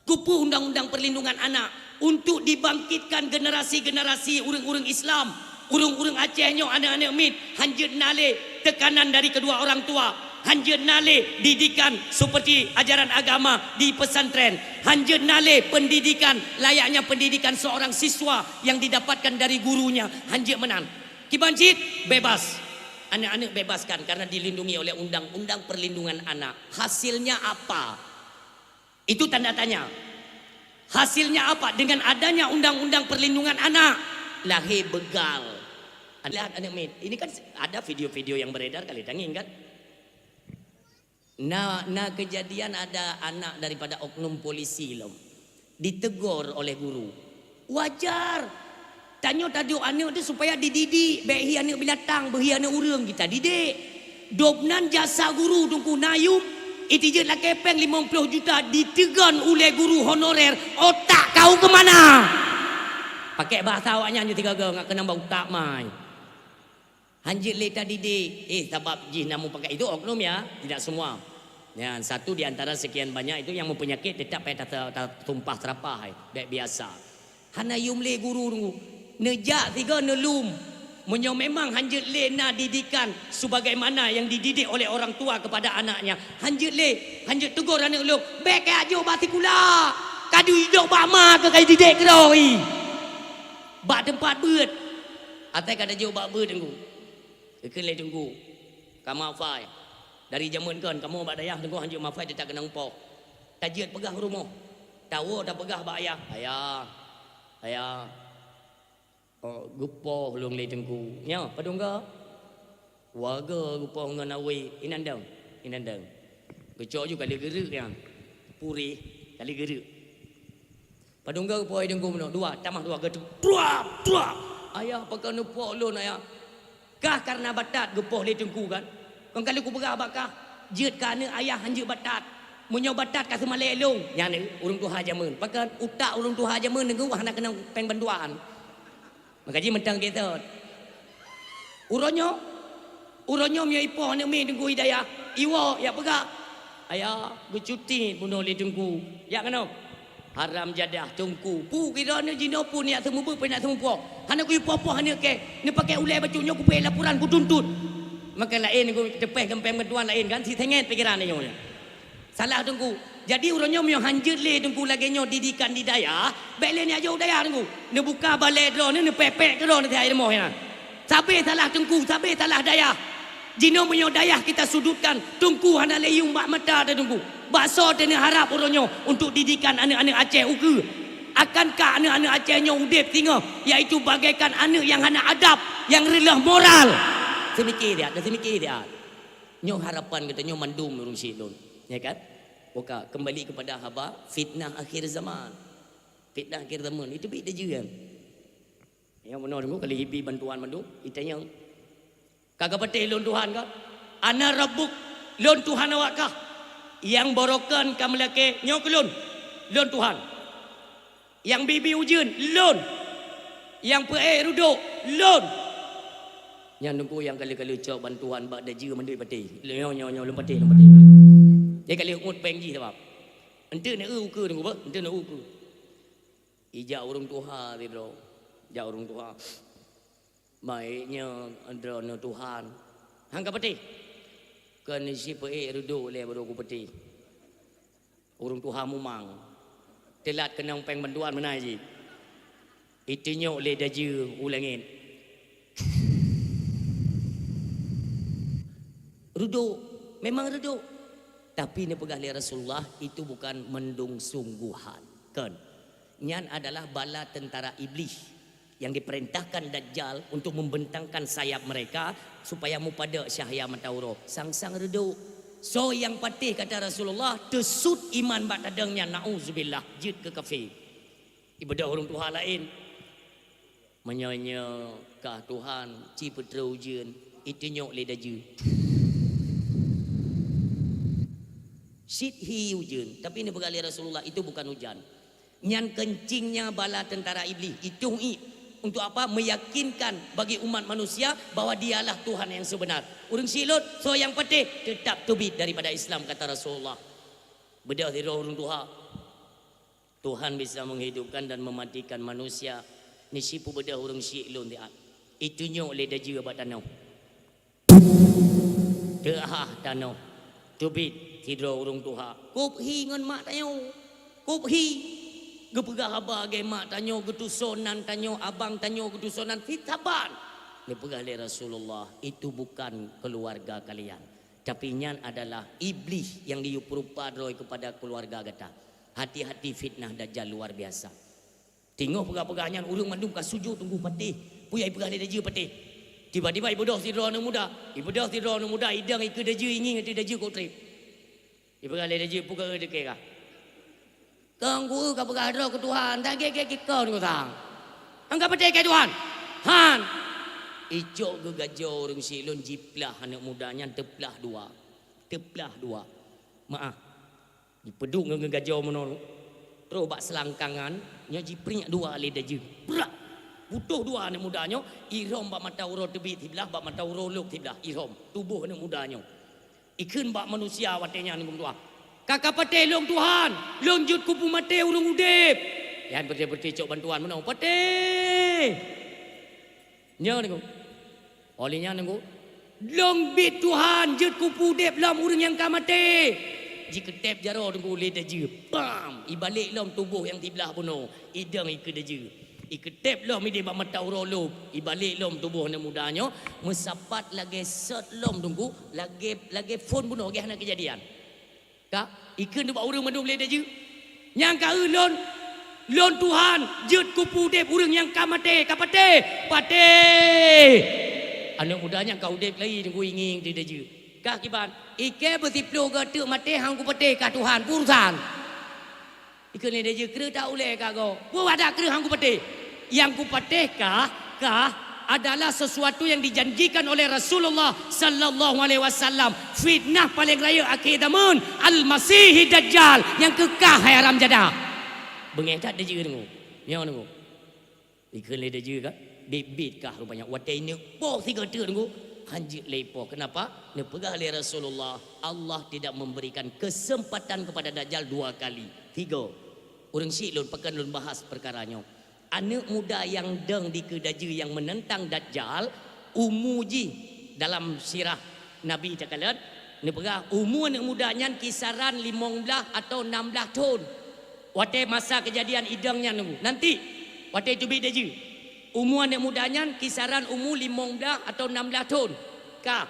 Kupu undang-undang perlindungan anak untuk dibangkitkan generasi-generasi urang-urang Islam, urang-urang Aceh nyo anak-anak mit hanjut nale tekanan dari kedua orang tua. Hanjut nale didikan seperti ajaran agama di pesantren. Hanjut nale pendidikan layaknya pendidikan seorang siswa yang didapatkan dari gurunya. Hanjut menan. Kibancit bebas. Anak-anak bebaskan karena dilindungi oleh undang-undang perlindungan anak. Hasilnya apa? Itu tanda tanya. Hasilnya apa? Dengan adanya undang-undang perlindungan anak, lahir begal. Lihat anak mit. Ini kan ada video-video yang beredar kali tanging kan? Nah kejadian ada anak daripada oknum polisi lom ditegur oleh guru. Wajar. Tanya tadi anak tu supaya dididik. Behi anak binatang, behi anak urang kita didik. Dobnan jasa guru tunggu nayum. Itijat lah kepeng 50 juta ditegan oleh guru honorer. Otak kau ke mana? Pakai bahasa awaknya hanya 3 gak kena bau otak mai. Hanjit leta didik. Sebab jih namu pakai itu oknum ya, tidak semua. Ya, satu di antara sekian banyak itu yang mempenyakit tetap payah tumpah terapah. Baik biasa. Hana yum le guru tunggu. Nejak 3 nelum. Menyo memang hanjut le na didikan sebagaimana yang dididik oleh orang tua kepada anaknya. Hanjut le, hanjut tegur anak lu. Bek ke ajo batikula. Kadu hidup bama ke kai didik keroi. Bak tempat beut. Atai kada jo bak beut tunggu. Kekin le tunggu. Kamu fai. Dari zaman kan kamu bak dayah tunggu hanjut mafai dia tak kena umpok. Tajiat pegah rumah. Tahu dah pegah bak ayah. Ayah. Oh, gupoh long le tengku. Ya, padungga. Warga gupoh dengan awi inandang. Kecok juga kali geruk yang. Puri kali geruk. Padungga gupoh tengku menok 2, tambah 2 getuk. Tuap. Ayah pakai nupok lon ayah. Kah karena batat gupoh le tengku kan. Kau kali ku berah bakah. Jeut kana ayah hanjut batat. Munyo batat ka semale long. Yang ni urang tuha jamun. Pakai utak urang tuha jamun tengku hana kena peng bantuan. Makaji mentang kita. Uronyo mio ipoh ni mi tengku hidayah. Iwo ya pegak. Ayah bercuti bunuh li tengku. Ya kena. Haram jadah tengku. Pu kira ni jino pun ni semua pu nak semua po. Hana ku ipoh hana ke. Ni pakai ulai bacunyo ku pe laporan ku tuntut. Maka lain ku tepeh kempeng bantuan lain kan si tenget pikiran ni nyonya. Salah tengku. Jadi uronyo mio hanjut le tengku lagi nyo didikan di daya. Bele ni aja daya tengku. Ni buka balai dro ni pepek dro ni hai demo ya. Sabe salah tengku, sabe salah daya. Jino mio daya kita sudutkan. Tengku hana leyung bak mata dah tengku. Bakso ni harap uronyo untuk didikan anak-anak Aceh uku. Akankah anak-anak Aceh nyo udip tinggal iaitu bagaikan anak yang hana adab, yang rendah moral. Semikir dia. Nyo harapan kita nyo mandum urung silun. Ya kan? Oka kembali kepada haba fitnah akhir zaman. Fitnah akhir zaman itu beda juga. Yang mana tunggu kali hibi bantuan mandu itanya kagak betul lon Tuhan kah? Ana rabbuk lon Tuhan awak kah? Yang borokan kamu laki nyo kelon lon Tuhan. Yang bibi ujun lon. Yang pe ruduk lon. Yang nunggu yang kali-kali cok bantuan bak daji mandui pati. Nyo lempati. Dia kali umut penggi sebab. Ente nak uku tunggu ba? Ente nak uku. Ijak urung Tuhan dia bro. Ijak urung Tuhan. Baiknya andra no Tuhan. Hang ka peti. Kan si pe rudo le baru ku peti. Urung Tuhan mumang. Telat kena peng bantuan mana ji. Itinya le daji ulangin. Reduk. Memang reduk. Tapi ni pegah oleh Rasulullah itu bukan mendung sungguhan. Kan? Nyan adalah bala tentara iblis yang diperintahkan Dajjal untuk membentangkan sayap mereka supaya mu pada syahya matauro. Sang-sang reduk. So yang patih kata Rasulullah tersut iman bak dadangnya na'udzubillah jid ke kafir. Ibadah orang Tuhan lain. Menyanya kah Tuhan ci petra ujian itu nyok le daju. Sidhi ujian. Tapi ini berkali Rasulullah itu bukan hujan. Nyan kencingnya bala tentara iblis. Itu untuk apa? Meyakinkan bagi umat manusia bahwa dialah Tuhan yang sebenar. Orang silut, so yang patih tetap tubit daripada Islam kata Rasulullah. Bedah tidak orang Tuhan. Tuhan bisa menghidupkan dan mematikan manusia. Ni sipu bedah orang silut dia. Itu nyok le daju abad tanau. Deah tanau. Tubit tidak orang Tuhan. Kup hi ngan mak tanau. Kup hi. Gepegah abah ge mak tanyo getusonan tanyo abang tanyo getusonan fitaban. Ni pegah le Rasulullah itu bukan keluarga kalian. Tapi nyan adalah iblis yang diup-rupadroi kepada keluarga kita. Hati-hati fitnah dajjal luar biasa. Tengok pegah-pegah nyan urang mandung ka sujud tunggu patih. Puyai pegah le daju patih. Tiba-tiba ibadah sidra anak muda. Ibadah sidra anak muda idang ikut daju ingin ngati daju kau trip. Ibadah le daju puka dekek kah. Tunggu kau bergadau ke Tuhan. Tak kek kau ni kau. Angkat peti ke Tuhan. Han. Icok ke gajah orang silon jiplah anak mudanya teplah dua. Teplah dua. Maaf. Dipeduk ke gajah menol. Terus bak selangkangan. Nya jipring dua le daju. Berak. Butuh dua anak mudanya. Irom bak mata uro tebit tiblah. Bak mata uro luk tiblah. Irom. Tubuh anak mudanya. Ikun bak manusia watenya ni Tuhan. Kakak pate long Tuhan, long jut kupu mate urung udip. Yan berti cok bantuan menau pate. Nya niku. Olinya niku. Long bit Tuhan jut kupu udip lam urang yang kamate. Jika tep jaro niku le deje. Bam, ibalik lam tubuh yang tibelah buno. Idang ike deje. Ike tep lam ide bak mata urolub. Ibalik lam tubuh ne mudanya, mesapat lagi set lam tunggu, lagi phone buno lagi hana kejadian. Kak, ikan tu buat orang mandung boleh je. Yang kau lon Tuhan, jut kupu dep orang yang kamate, kapate, pate. Anak mudanya kau dep lagi tunggu ingin dia je. Kak kiban, ikan bertiplu ke tu mate hang ku pate ka Tuhan urusan. Ikan ni dia je kira tak boleh kak kau. Buat ada kira hang ku pate. Yang ku pate kah adalah sesuatu yang dijanjikan oleh Rasulullah sallallahu alaihi wasallam. Fitnah paling raya akhir zaman Al-Masih Dajjal yang kekal hai haram jadah. Bengetat dia juga dengu. Yang dengu. Ikan le dia juga bibit kah rupanya. Watai ni pok tiga tu dengu. Hanjit lepo. Kenapa? Ni pegah oleh Rasulullah. Allah tidak memberikan kesempatan kepada Dajjal dua kali. Tiga. Orang syik lun pekan lun bahas perkaranya. Anak muda yang deng di kedaju yang menentang Dajjal umuji dalam sirah Nabi cakalan ni pegah umur anak mudanya kisaran 15 atau 16 tahun. Waktu masa kejadian idangnya nunggu. Nanti waktu itu bidaju. Umur anak mudanya kisaran umur 15 atau 16 tahun. Kah?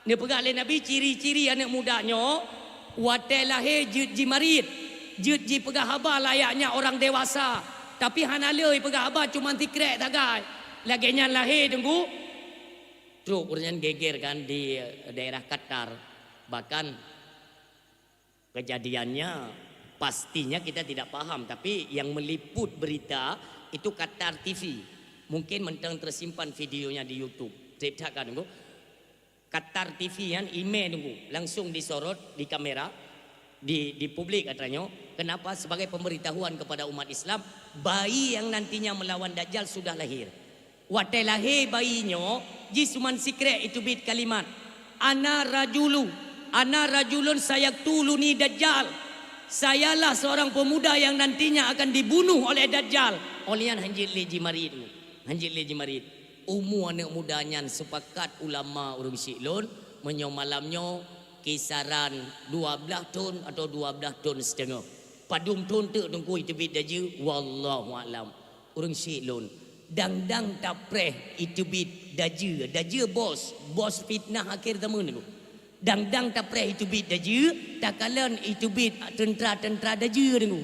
Ni pegah oleh Nabi ciri-ciri anak mudanya waktu lahir jut jimarit. Jut ji pegah haba layaknya orang dewasa. Tapi hanalai pegah abah cuma tikrek tagai. Laginya lahir tunggu. Terus urusan geger kan di daerah Qatar. Bahkan kejadiannya pastinya kita tidak paham. Tapi yang meliput berita itu Qatar TV. Mungkin mentang tersimpan videonya di YouTube. Ceritakan tunggu. Qatar TV yang email tunggu. Langsung disorot di kamera. Di publik katanya. Kenapa? Sebagai pemberitahuan kepada umat Islam, bayi yang nantinya melawan Dajjal sudah lahir. Waktu lahir bayinya, jisuman sikret itu bit kalimat. Ana rajulun sayaktuluni Dajjal. Sayalah seorang pemuda yang nantinya akan dibunuh oleh Dajjal. Olian hanjit le jimarit. Hanjit le jimarit. Umur anak mudanya sepakat ulama urang siklon menyomalamnya kisaran 12 tahun atau 12 tahun setengah. Padum tahun tu tunggu itu bid daju wallahu alam. Urang siklon dang tapreh itu bid daju bos fitnah akhir zaman tu. Dang-dang tak preh itu bit daje, tak kalan itu bit tentera-tentera daje dengu.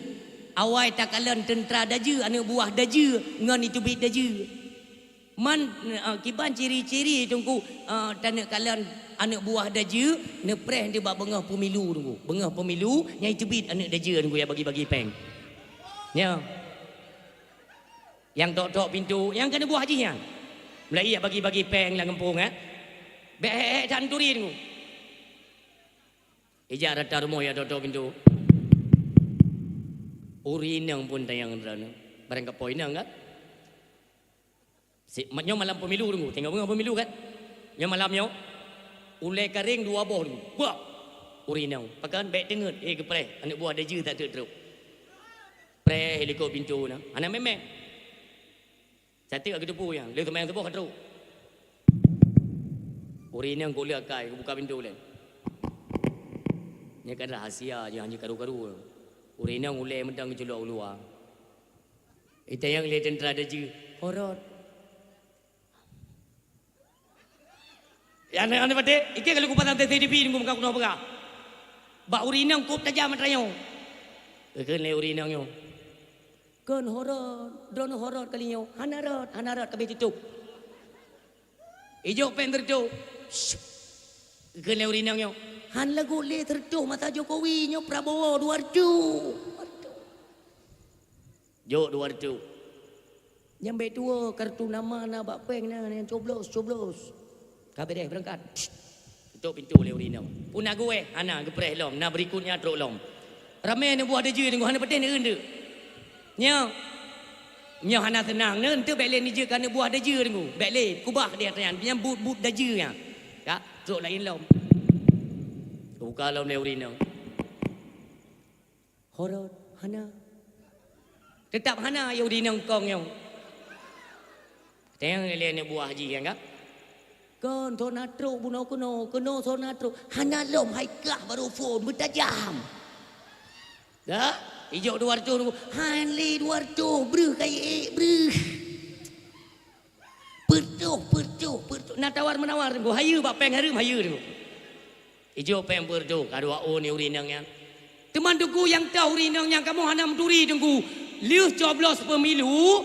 Awai tak kalan tentera daje, anak buah daje, ngan itu bit daje. Man kiban ciri-ciri tunggu tanah kalan anak buah daje, ne preh dia bak bengah pemilu tunggu. Bengah pemilu, nya itu bit anak daje tunggu ya bagi-bagi peng. Ya. Yang tok-tok pintu, yang kena buah haji yang. Mulai ya bagi-bagi peng lah ngempung Bek tan turi tunggu. Ijak rata rumah ya tok-tok pintu. Urinang pun tayang rana. Barang kapoi nang kan? Nyo malam pemilu tunggu. Tengok bunga pemilu kan? Nyo malam nyo. Ulai kering dua boh tunggu. Buat. Urinang. Pakan bek tengut. Kepreh. Anak buah daje tak teruk. Preh helikop pintu na. Anak memang. Cantik kat kedepu yang. Lihat teman yang tepuh kat teruk. Urinang kuliah kai. Buka pintu lain. Ini kan rahasia je hanya karu-karu. Urinang ulai mendang jelok luar. Itu yang lihat tentera daje. Horot. Ya ane pate, iki kalau kupatan TTDP nunggu muka kuno apa? Ba urinang kup tajam matrayo. Kan le urinang yo. Kan horot, drone horot kali yo. Hanarat kabeh tutup. Ijo pen tertutup. Kan le urinang yo. Han lagu le tertutup mata Jokowi nyo Prabowo 200. Jo 200. Nyambe tua kartu nama na bak peng na yang coblos. Kabeh deh berangkat. Tutup pintu le urinang. Puna gue ana gepreh lom na berikutnya truk lom. Ramai ni buah daje tengok hana peten eun. Nya hana tenang ne ente bek le ni je kan buah daje tengok. Bek le kubah dia tanya punya but daje nya. Ya, truk lain lom. Buka lom le urinang. Horot hana. Tetap hana ya urinang kong yang. Tengok le ni buah haji kan kak? Kan sonatro buno keno sonatro hana lom haikah baru phone bertajam. Dah, hijau 200 hanli 200 bru kai bru. Pertu. Nak tawar menawar tunggu hayu bak peng harum hayu tunggu. Hijau peng pertu kadua o ni urinang yang. Teman tunggu yang tahu urinang yang kamu hana menturi tunggu. Liu coblos pemilu,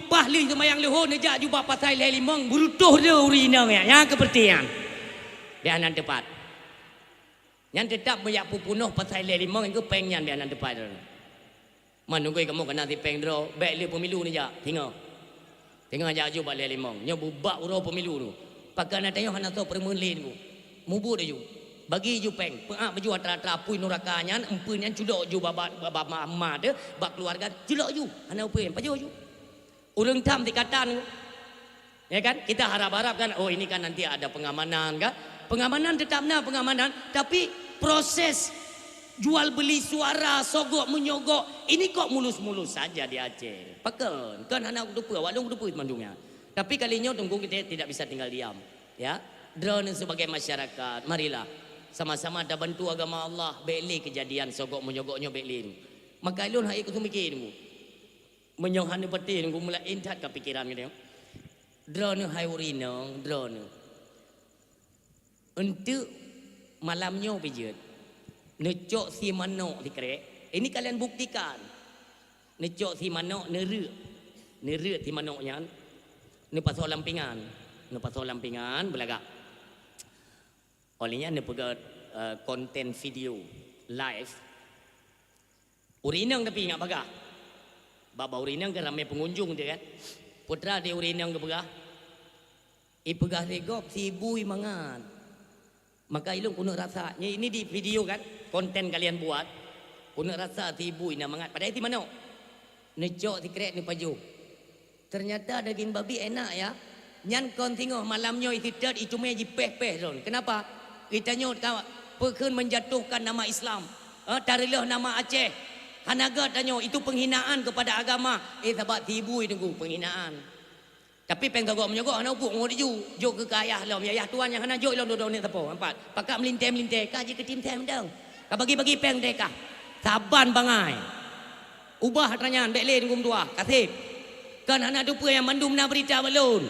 pah liu semayang leho nejak jumpa pasal limang berutuh dia urinang yang kepertian. Dia anan tepat. Yang tetap banyak pupunuh pasal limang itu pengyan dia anan tepat. Menunggu kamu kena ti peng dro, baik liu pemilu nejak. Tengok ajak jumpa limang. Nya bubak uro pemilu tu. Pakai nak tengok hana tahu permenlin tu. Mubur dia. Bagi ju peng, pengak baju atra-atra pui nurakanya, empunnya julok ju baba mama de, bak keluarga julok ju, ana upin, paju ju. Urang tam dikatan. Ya kan? Kita harap-harap kan, oh ini kan nanti ada pengamanan kan? Pengamanan tetapnya pengamanan, tapi proses jual beli suara, sogok menyogok, ini kok mulus-mulus saja di Aceh. Pakan, kan anak dupa, walung dupa mandungnya. Tapi kalinya tunggu kita tidak bisa tinggal diam, ya. Drone sebagai masyarakat, marilah sama-sama ada bantu agama Allah. Beli kejadian sogok menyogoknya beli. Maka ilun hai aku mikir ni. Menyohan ni peti ni mula intat ke pikiran ni. Drone hai urinang, drone. Untuk malamnya pijat. Necok si manok di kerek. Ini kalian buktikan. Necok si manok neruk si manoknya. Ni pasal lampingan belagak. Olehnya ni pegat konten video live. Urinang tapi ingat bagah. Baba urinang ke ramai pengunjung dia kan. Putra dia urinang ke bagah. Pegah regop si bui mangan. Maka ilung kuno rasanya ini di video kan konten kalian buat. Kuno rasa si bui nak mangan. Padahal itu mana? Necok si krek ni paju. Ternyata daging babi enak ya. Nyan kon tengok malamnya itu tet itu meji peh-peh don. Kenapa? Kita nyot perken menjatuhkan nama Islam. Tarilah nama Aceh. Hanaga tanyo itu penghinaan kepada agama. Sebab tibu itu penghinaan. Tapi penggagok menyogok hana upuk ngod ju. Jo ke kayah lom yayah tuan yang hana jo lom dodong ni tepo. Empat. Pakak melintai kaji ke tim tem dang. Ka bagi-bagi peng deka. Saban bangai. Ubah tanyaan bekle ngum tua. Kasih. Kan hana dupa yang mandum na berita balon.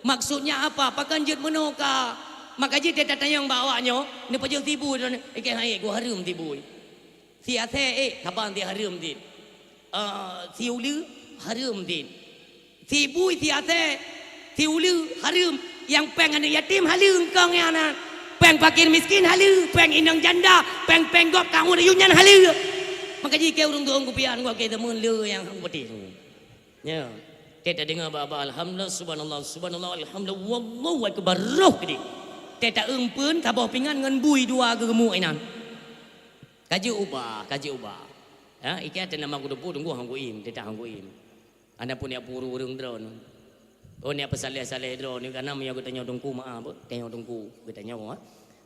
Maksudnya apa? Pakan jet menoka Maka je dia tanya yang bawanya, ni pajak tibu dia. Ikan hai gua harum tibu. Si ate tabang dia harum din. Si ulu harum din. Si bui si ate si ulu harum. Yang peng anak yatim harum kang yang anak. Peng fakir miskin halu, peng inang janda, peng gop kamu ada yunyan halu. Maka jika urung tu orang kupian gua kita mula yang hang putih. Ya. Kita dengar baba alhamdulillah subhanallah alhamdulillah wallahu akbar roh gede. Kita empun tabah pingan ngan bui dua gemuk inan. Kaji ubah. Ya, iki ada nama kudu tunggu hang kuim, kita hang kuim. Anda punya puru urung drone. Oh ni apa saleh drone ni karena aku tanya dongku maaf, tanya dongku bertanya apa?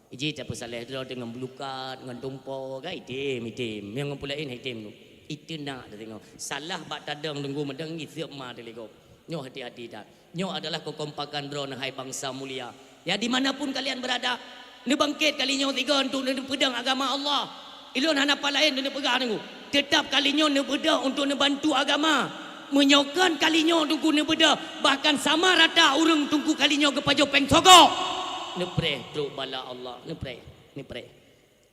Iji tak saleh drone dengan bulukat, dengan tumpo, kan itim. Yang ngapulain itim tu. Itu nak dia tengok. Salah bak tadang dongku medang ngisiap ma delegop. Nyo hati-hati dah. Nyo adalah kekompakan drone hai bangsa mulia. Ya dimanapun kalian berada, ni bangkit kalinya tiga untuk ni pedang agama Allah. Ilun hanapan lain ni pegang tunggu. Tetap kalinya ni pedang untuk ni bantu agama. Menyokan kalinya tunggu ni beda. Bahkan sama rata urang tunggu kalinya kepada peng sogok. Ni pray truk bala Allah. Ni pray.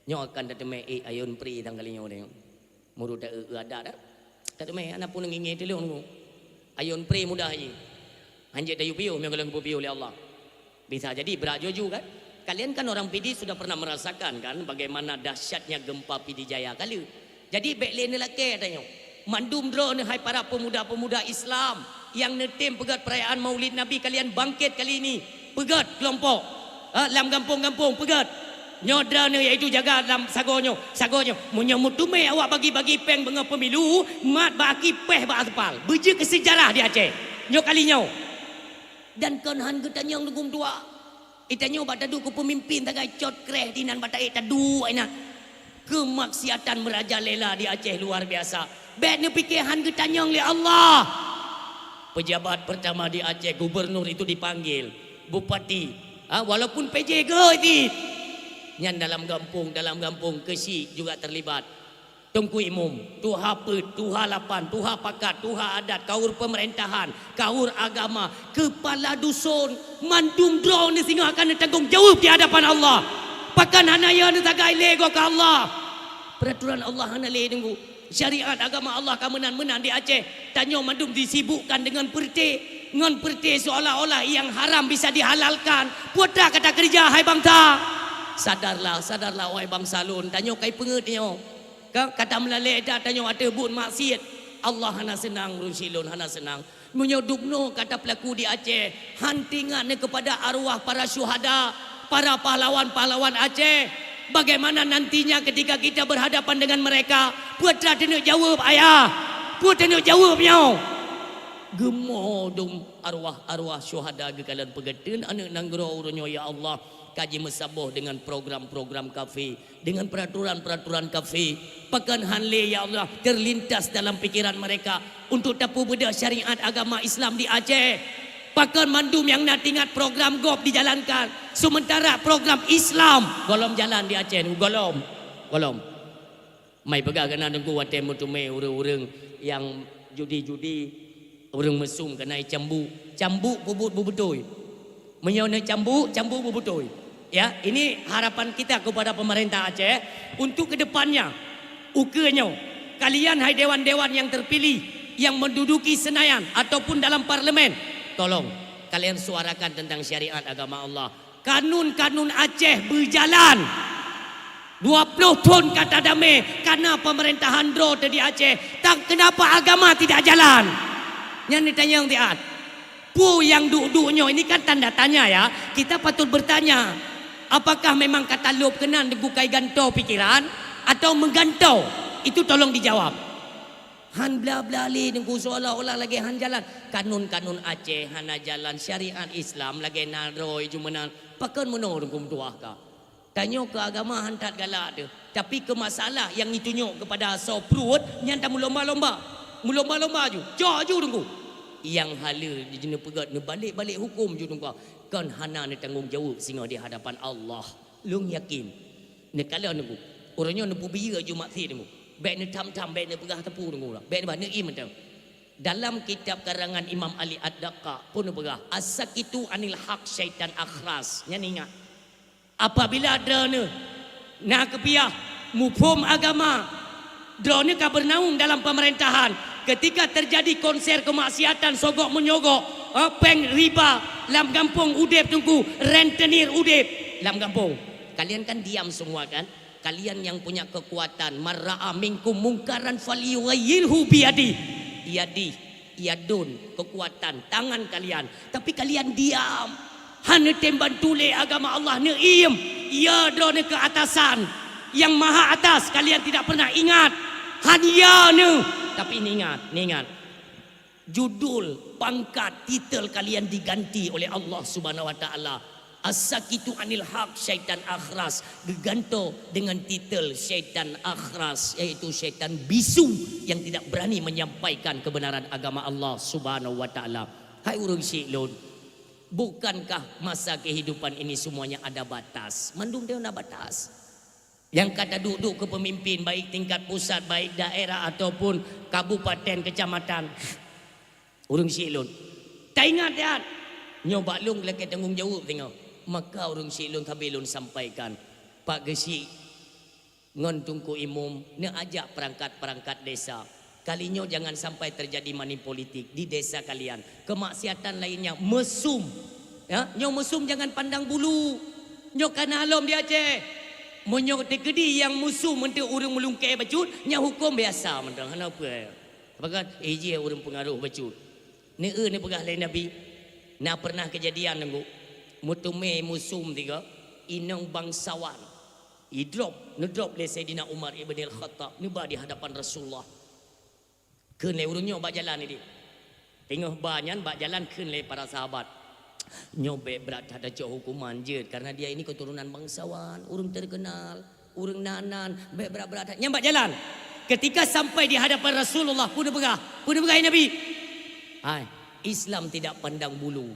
Nyo akan datang ayun pri tang kalinya ni. Muru dak ada dah. Tak mai anak pun ngingin dulu tunggu. Ayun pri mudah je. Hanjat dayu piu memang kalau piu oleh Allah. Bisa jadi berat joju kan? Kalian kan orang PD sudah pernah merasakan kan bagaimana dahsyatnya gempa PD Jaya kali. Jadi backline ni laki tanya. Mandum drone hai para pemuda-pemuda Islam yang netim pegat perayaan Maulid Nabi kalian bangkit kali ini. Pegat kelompok. Dalam kampung-kampung pegat. Nyodra ni iaitu jaga dalam sagonyo. Menyambut tumai awak bagi-bagi peng benga pemilu, mat baki peh ba aspal. Beje ke sejarah di Aceh. Nyo kalinya. Dan konhan getanya yang nunggu tua. Itanya obat tadu ku pemimpin tagai cot kreh dinan batai tadu aina. Kemaksiatan merajalela di Aceh luar biasa. Bet ni pikiran getanya oleh Allah. Pejabat pertama di Aceh gubernur itu dipanggil, bupati. Walaupun PJ ke itu. Yang dalam kampung kesi juga terlibat. Tungku imum, tuha pet, tuha lapan, tuha pakat, tuha adat, kaur pemerintahan, kaur agama, kepala dusun, mandung drone ni sehingga akan ditanggung jawab di hadapan Allah. Pakan hanaya ni tagai lego ke Allah. Peraturan Allah hana le tunggu. Syariat agama Allah kemenan-menan di Aceh. Tanyo mandum disibukkan dengan perti. Ngon perti seolah-olah yang haram bisa dihalalkan. Putra kata kerja hai bangsa. Sadarlah wahai bangsa lun. Tanyo kai pengertinya. Kata melalui dah tanya ada bun maksiat. Allah hana senang rusilun hana senang. Menyodupno kata pelaku di Aceh. Hantingan kepada arwah para syuhada, para pahlawan-pahlawan Aceh. Bagaimana nantinya ketika kita berhadapan dengan mereka? Putra tenuk jawab ayah. Putra tenuk jawab nyau. Gemodum arwah-arwah syuhada ke kalian pegetin anak nanggro urunyo ya Allah. Kaji mesaboh dengan program-program kafe, dengan peraturan-peraturan kafe. Pakan hanle ya Allah terlintas dalam pikiran mereka untuk tapu beda syariat agama Islam di Aceh. Pakan mandum yang nak ingat program GOP dijalankan, sementara program Islam golom jalan di Aceh. Golom. Mai pegang kena nunggu wate mutume urang-urang yang judi-judi, urang mesum kena cambuk bubut bubutoi. Menyona cambuk bubutoi. Ya, ini harapan kita kepada pemerintah Aceh untuk kedepannya. Ukanya, kalian hai dewan-dewan yang terpilih yang menduduki Senayan ataupun dalam parlemen, tolong kalian suarakan tentang syariat agama Allah. Kanun-kanun Aceh berjalan. 20 tahun kata damai karena pemerintahan Dro di Aceh. Tak kenapa agama tidak jalan? Yang ditanya yang tiat. Pu yang duduknya ini kan tanda tanya ya. Kita patut bertanya. Apakah memang kata lob kenan dibukai gantau pikiran atau menggantau? Itu tolong dijawab. Han bla li nunggu seolah-olah lagi han jalan. Kanun-kanun Aceh hana jalan syariat Islam lagi naroi jumenan. Pakan meno nunggu tuah ka. Tanya ke agama han tak galak tu. Tapi ke masalah yang ditunjuk kepada soprut nyanta mulomba-lomba. Mulomba-lomba ju. Jauh ju nunggu. Yang hala di jenis pegat ni balik hukum ju nunggu. Kan hana ni tanggungjawab sehingga di hadapan Allah. Lung yakin. Ni kalau nunggu. Orangnya nunggu biar ju maksi nunggu. Baik ni tam-tam, baik ni pegah tepu nunggu lah. Baik ni bah, ni macam. Dalam kitab karangan Imam Ali Ad-Daqqa pun pegah. As-sakitu anil haq syaitan akhras. Yang ingat. Apabila drone nak kepiah mufhum agama, drone ka bernaung dalam pemerintahan. Ketika terjadi konser kemaksiatan sogok menyogok, peng riba lam kampung udip tungku, rentenir udip lam kampung. Kalian kan diam semua kan? Kalian yang punya kekuatan, marra'a minkum mungkaran falyughayyirhu biyadi. Yadun, kekuatan tangan kalian. Tapi kalian diam. Hanya temban tule agama Allah ne iem. Ya drone ke atasan. Yang maha atas kalian tidak pernah ingat. Hanya ne. Tapi ini ingat. Judul, pangkat, titel kalian diganti oleh Allah Subhanahu wa taala. As-sakitu anil haq syaitan akhras, diganto dengan titel syaitan akhras, yaitu syaitan bisu yang tidak berani menyampaikan kebenaran agama Allah Subhanahu wa taala. Hai urang Syi'lun, bukankah masa kehidupan ini semuanya ada batas? Mandung dia ada batas. Yang kata duduk ke pemimpin baik tingkat pusat, baik daerah ataupun kabupaten, kecamatan. Urang Syi'lun, tak ingat ya? Nyoba lung lagi tanggung jawab tengok. Maka orang Syi'lun kabilun sampaikan, Pak Gesi ngon tungku imum ne ajak perangkat-perangkat desa, kalinya jangan sampai terjadi money politik di desa kalian. Kemaksiatan lainnya mesum ya, nyo mesum jangan pandang bulu, nyo kanalom dia Aceh monyo tegedi yang musuh mentu urang melungkai bacut nya hukum biasa mentang kenapa apakah je urang pengaruh bacut ne pegah lain nabi na pernah kejadian nenggu mutume musum tiga inang bangsawan idrop le Sayyidina Umar ibn al-Khattab ni ba di hadapan Rasulullah keun le urang nyo ba jalan ni tengah banyan ba jalan keun le para sahabat nyobe berat ada jauh hukuman je karena dia ini keturunan bangsawan urang terkenal urang nanan berat nyambat jalan ketika sampai di hadapan Rasulullah pun begah Nabi hai Islam tidak pandang bulu.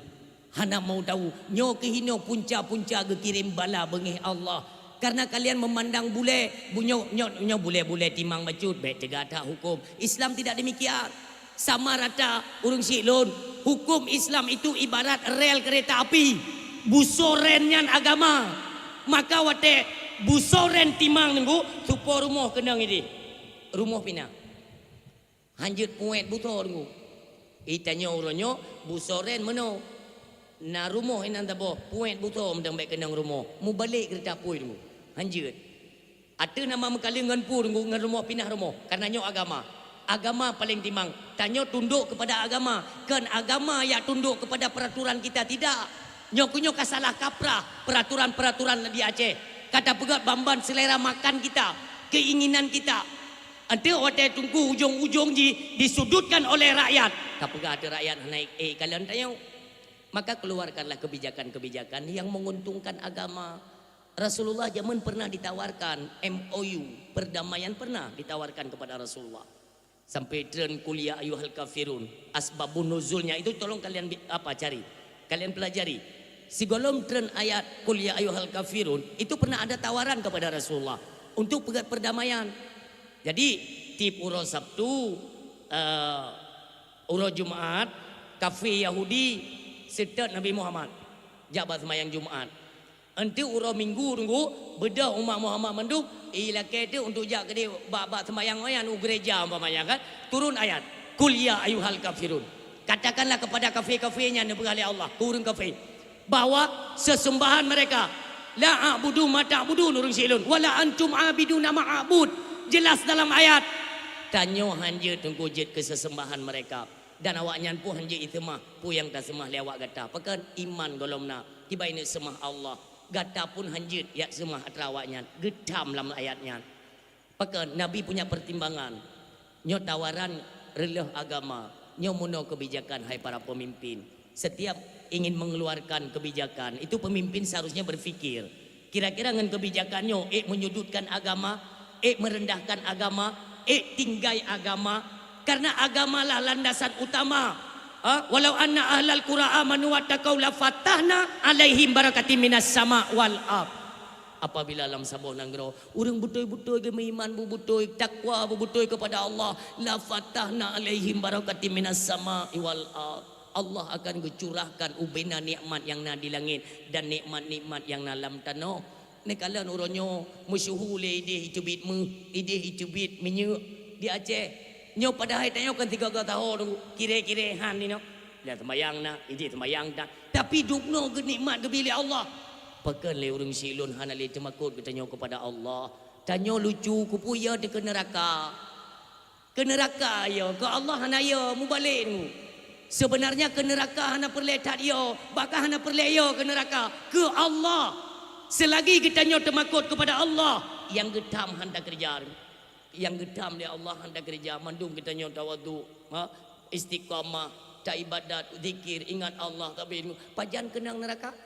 Hana mau tahu nyo kehino punca-punca gekirim bala bengih Allah karena kalian memandang bule nyo bule timang bacut baik tegata hukum. Islam tidak demikian, sama rata urang Syi'lun. Hukum Islam itu ibarat rel kereta api, busorennya agama. Maka wate busoren timang nunggu supo rumah kenang ini rumah pina hanjut puet buto nunggu itanya uronyo busoren meno na rumah inan tabo puet buto mendang baik kenang rumah mu balik kereta api nunggu hanjut ada nama mekalingan pu nunggu ngan rumah pindah rumah karena nyo agama paling timang. Tanyo tunduk kepada agama. Kan agama yang tunduk kepada peraturan kita tidak. Nyokunyo kasalah kaprah peraturan-peraturan di Aceh. Kata pegat bamban selera makan kita, keinginan kita. Nanti waktu tunggu ujung-ujung disudutkan oleh rakyat. Tak pegat ada rakyat naik kalian tanya. Maka keluarkanlah kebijakan-kebijakan yang menguntungkan agama. Rasulullah zaman pernah ditawarkan MOU, perdamaian pernah ditawarkan kepada Rasulullah. Sampai tren kuliah ayuhal kafirun, asbabun nuzulnya itu tolong kalian cari, kalian pelajari. Sigolom tren ayat kuliah ayuhal kafirun itu pernah ada tawaran kepada Rasulullah untuk pegat perdamaian. Jadi tip uro Sabtu, uro Jumat, kafe Yahudi, setat Nabi Muhammad, jabat semayang Jumat. Nanti uro Minggu tunggu bedah umat Muhammad menduk ilake itu untuk jak ke dia bab sembahyang wayan gereja umpamanya kan turun ayat kul ya ayyuhal kafirun katakanlah kepada kafir-kafirnya yang diberkati Allah turun kafir bahwa sesembahan mereka la a'budu ma ta'budun urang Syi'lun wala antum abiduna ma'abud jelas dalam ayat tanyo hanje tunggu jet ke sesembahan mereka dan awaknya pun hanje itu mah pu yang tak semah lewat gata pekan iman golomna tiba ini semah Allah gata pun hanjit ya semua atrawaknya gedam dalam ayatnya. Pakai Nabi punya pertimbangan. Nyo tawaran relih agama, nyo muno kebijakan hai para pemimpin. Setiap ingin mengeluarkan kebijakan itu pemimpin seharusnya berfikir. Kira-kira dengan kebijakannya menyudutkan agama, merendahkan agama, tinggai agama karena agamalah landasan utama. Walau anna ahlal qura amanu wattaqau la fatahna alaihim barakatim minas sama wal ard. Apabila dalam sabuh nanggro urang betul-betul ge iman betul takwa betul kepada Allah la fatahna alaihim barakatim minas sama wal ard. Allah akan curahkan ubena nikmat yang na di langit dan nikmat-nikmat yang na dalam tanah. Nekala nuronyo masyuhur le ide hicubit menye di Aceh. Nyo pada hari tanya kan 3 tahun kira-kira han ni no. Dah sembayang na, ide sembayang dah. Tapi dukno ke nikmat ke bilik Allah. Pakan le urang silun han le temakut ke tanya kepada Allah. Tanya lucu ku puya de ke neraka. Ke neraka ya, ke Allah hana ya mu balik tu. Sebenarnya ke neraka hana perletat ya, bakal hana perleyo ke neraka ke Allah. Selagi kita nyo temakut kepada Allah, yang getam hendak kerja. Yang getam dia Allah hendak kerja. Mandung kita nyo tawaduk, istiqamah, tak ibadat, zikir, ingat Allah, tapi pajan kenang neraka.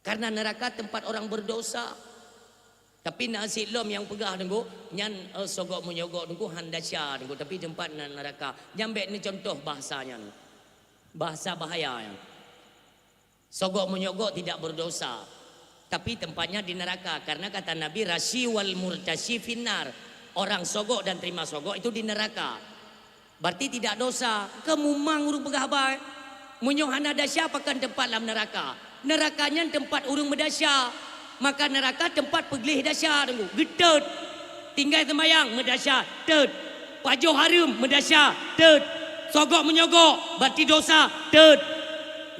Karena neraka tempat orang berdosa. Tapi nasi lom yang pegah tengku, nyan sogok menyogok tengku handasya tengku, tapi tempat neraka. Nyambek ni contoh bahasanya. Bahasa bahaya yang. Sogok menyogok tidak berdosa. Tapi tempatnya di neraka. Karena kata Nabi, rasyi wal murtasyi finnar. Orang sogok dan terima sogok itu di neraka. Berarti tidak dosa. Kemumang urung pegahbai. Munyohana dasya pakan tempat dalam neraka. Nerakanya tempat urung medasya. Maka neraka tempat pegelih dasya. Getut. Tinggal sembayang medasya. Tet. Pajuh harum medasya. Tet. Sogok menyogok. Berarti dosa. Tet.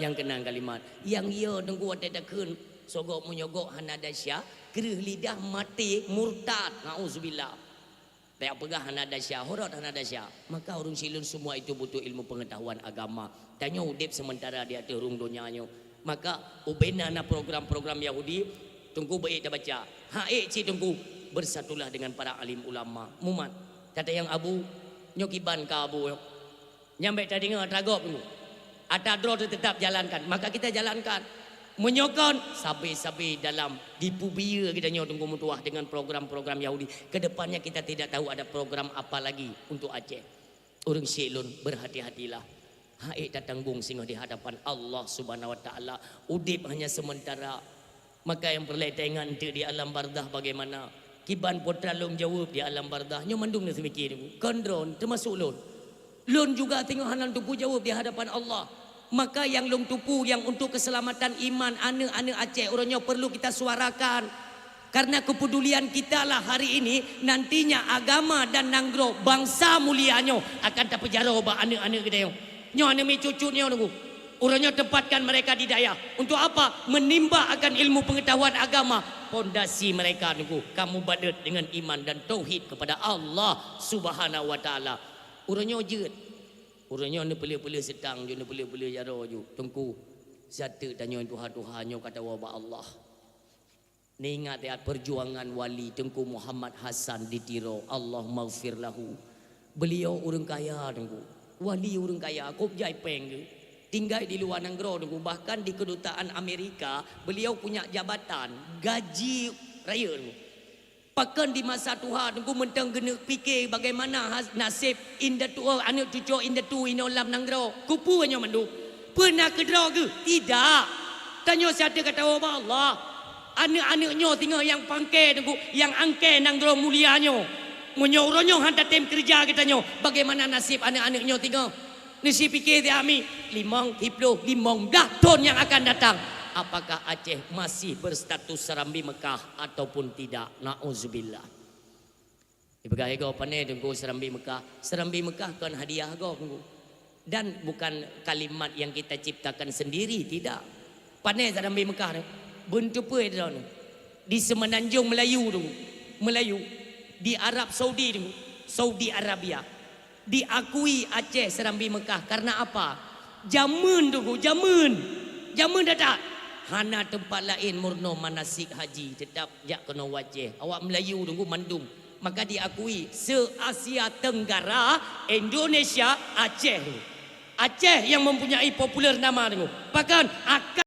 Yang kenang kalimat. Yang ia tunggu ada dakun. Sogok menyogok hanadasya, kerih lidah mati murtad, nauzubillah. Tak pegah hanadasya, horot hanadasya. Maka urung silun semua itu butuh ilmu pengetahuan agama. Tanya udip sementara dia terung dunianya. Maka ubena na program-program Yahudi, tunggu baik dah baca. Haik ci tunggu bersatulah dengan para alim ulama. Mumat. Kata yang abu nyokiban ka abu. Nyampe tadi dengar tragop tu. Atadro tetap jalankan. Maka kita jalankan. Menyokon sabi-sabi dalam dipubia kita tunggu mutuah dengan program-program Yahudi. Kedepannya kita tidak tahu ada program apa lagi untuk Aceh. Orang Syilun berhati-hatilah. Haik tak tanggung sehingga di hadapan Allah Subhanahu Wa Taala. Udip hanya sementara. Maka yang perletengan itu di alam bardah bagaimana? Kiban putra long jawab di alam bardah. Nyo mandung ni semikir ni. Kondron termasuk lon. Lon juga tengok hanan tupu jawab di hadapan Allah. Maka yang long tupu yang untuk keselamatan iman anak-anak Aceh orangnya perlu kita suarakan. Karena kepedulian kita lah hari ini nantinya agama dan nanggro bangsa mulianya akan terpenjara obak anak-anak kita yang. Nyo anak mi cucu nyo nunggu. Orangnya tempatkan mereka di daya. Untuk apa? Menimba akan ilmu pengetahuan agama. Pondasi mereka nunggu. Kamu badet dengan iman dan tauhid kepada Allah Subhanahu Wa Taala. Orangnya jeut. Orangnya ni pelih-pelih sedang je, ni pelih-pelih jaro je. Tengku, satu tanya Tuhan-Tuhannya kata wabak Allah. Ni ingat ya perjuangan wali Tengku Muhammad Hasan di Tiro. Allah maghfir lahu. Beliau orang kaya tengku. Wali orang kaya, kop jai peng ke. Tinggal di luar negara tengku. Bahkan di kedutaan Amerika, beliau punya jabatan, gaji raya tengku. Pakan di masa Tuhan tengku mentang kena fikir bagaimana nasib inda tua anak cucu inda tu ino lam nanggro. Kupu hanya mandu. Pernah kedra ke? Tidak. Tanya siapa kata Allah. Anak-anaknya tinggal yang pangke tengku, yang angke nanggro mulianya. Menyorongnya hantar tim kerja katanya. Bagaimana nasib anak-anaknya tinggal? Nasi fikir dia ami 5, 10, 15 tahun yang akan datang. Apakah Aceh masih berstatus Serambi Mekah ataupun tidak? Na'udzubillah. Ibagai kau pandai tunggu Serambi Mekah. Serambi Mekah kan hadiah kau tunggu. Dan bukan kalimat yang kita ciptakan sendiri, tidak. Pandai Serambi Mekah ni. Bentuk apa itu ni? Di Semenanjung Melayu tunggu. Melayu. Di Arab Saudi tunggu. Saudi Arabia. Diakui Aceh Serambi Mekah karena apa? Jamun tunggu, jamun. Jamun dah tak? Hana tempat lain murno manasik haji tetap jak kena wajah. Awak Melayu tunggu mandung. Maka diakui se-Asia Tenggara Indonesia Aceh. Aceh yang mempunyai popular nama tunggu. Bahkan akan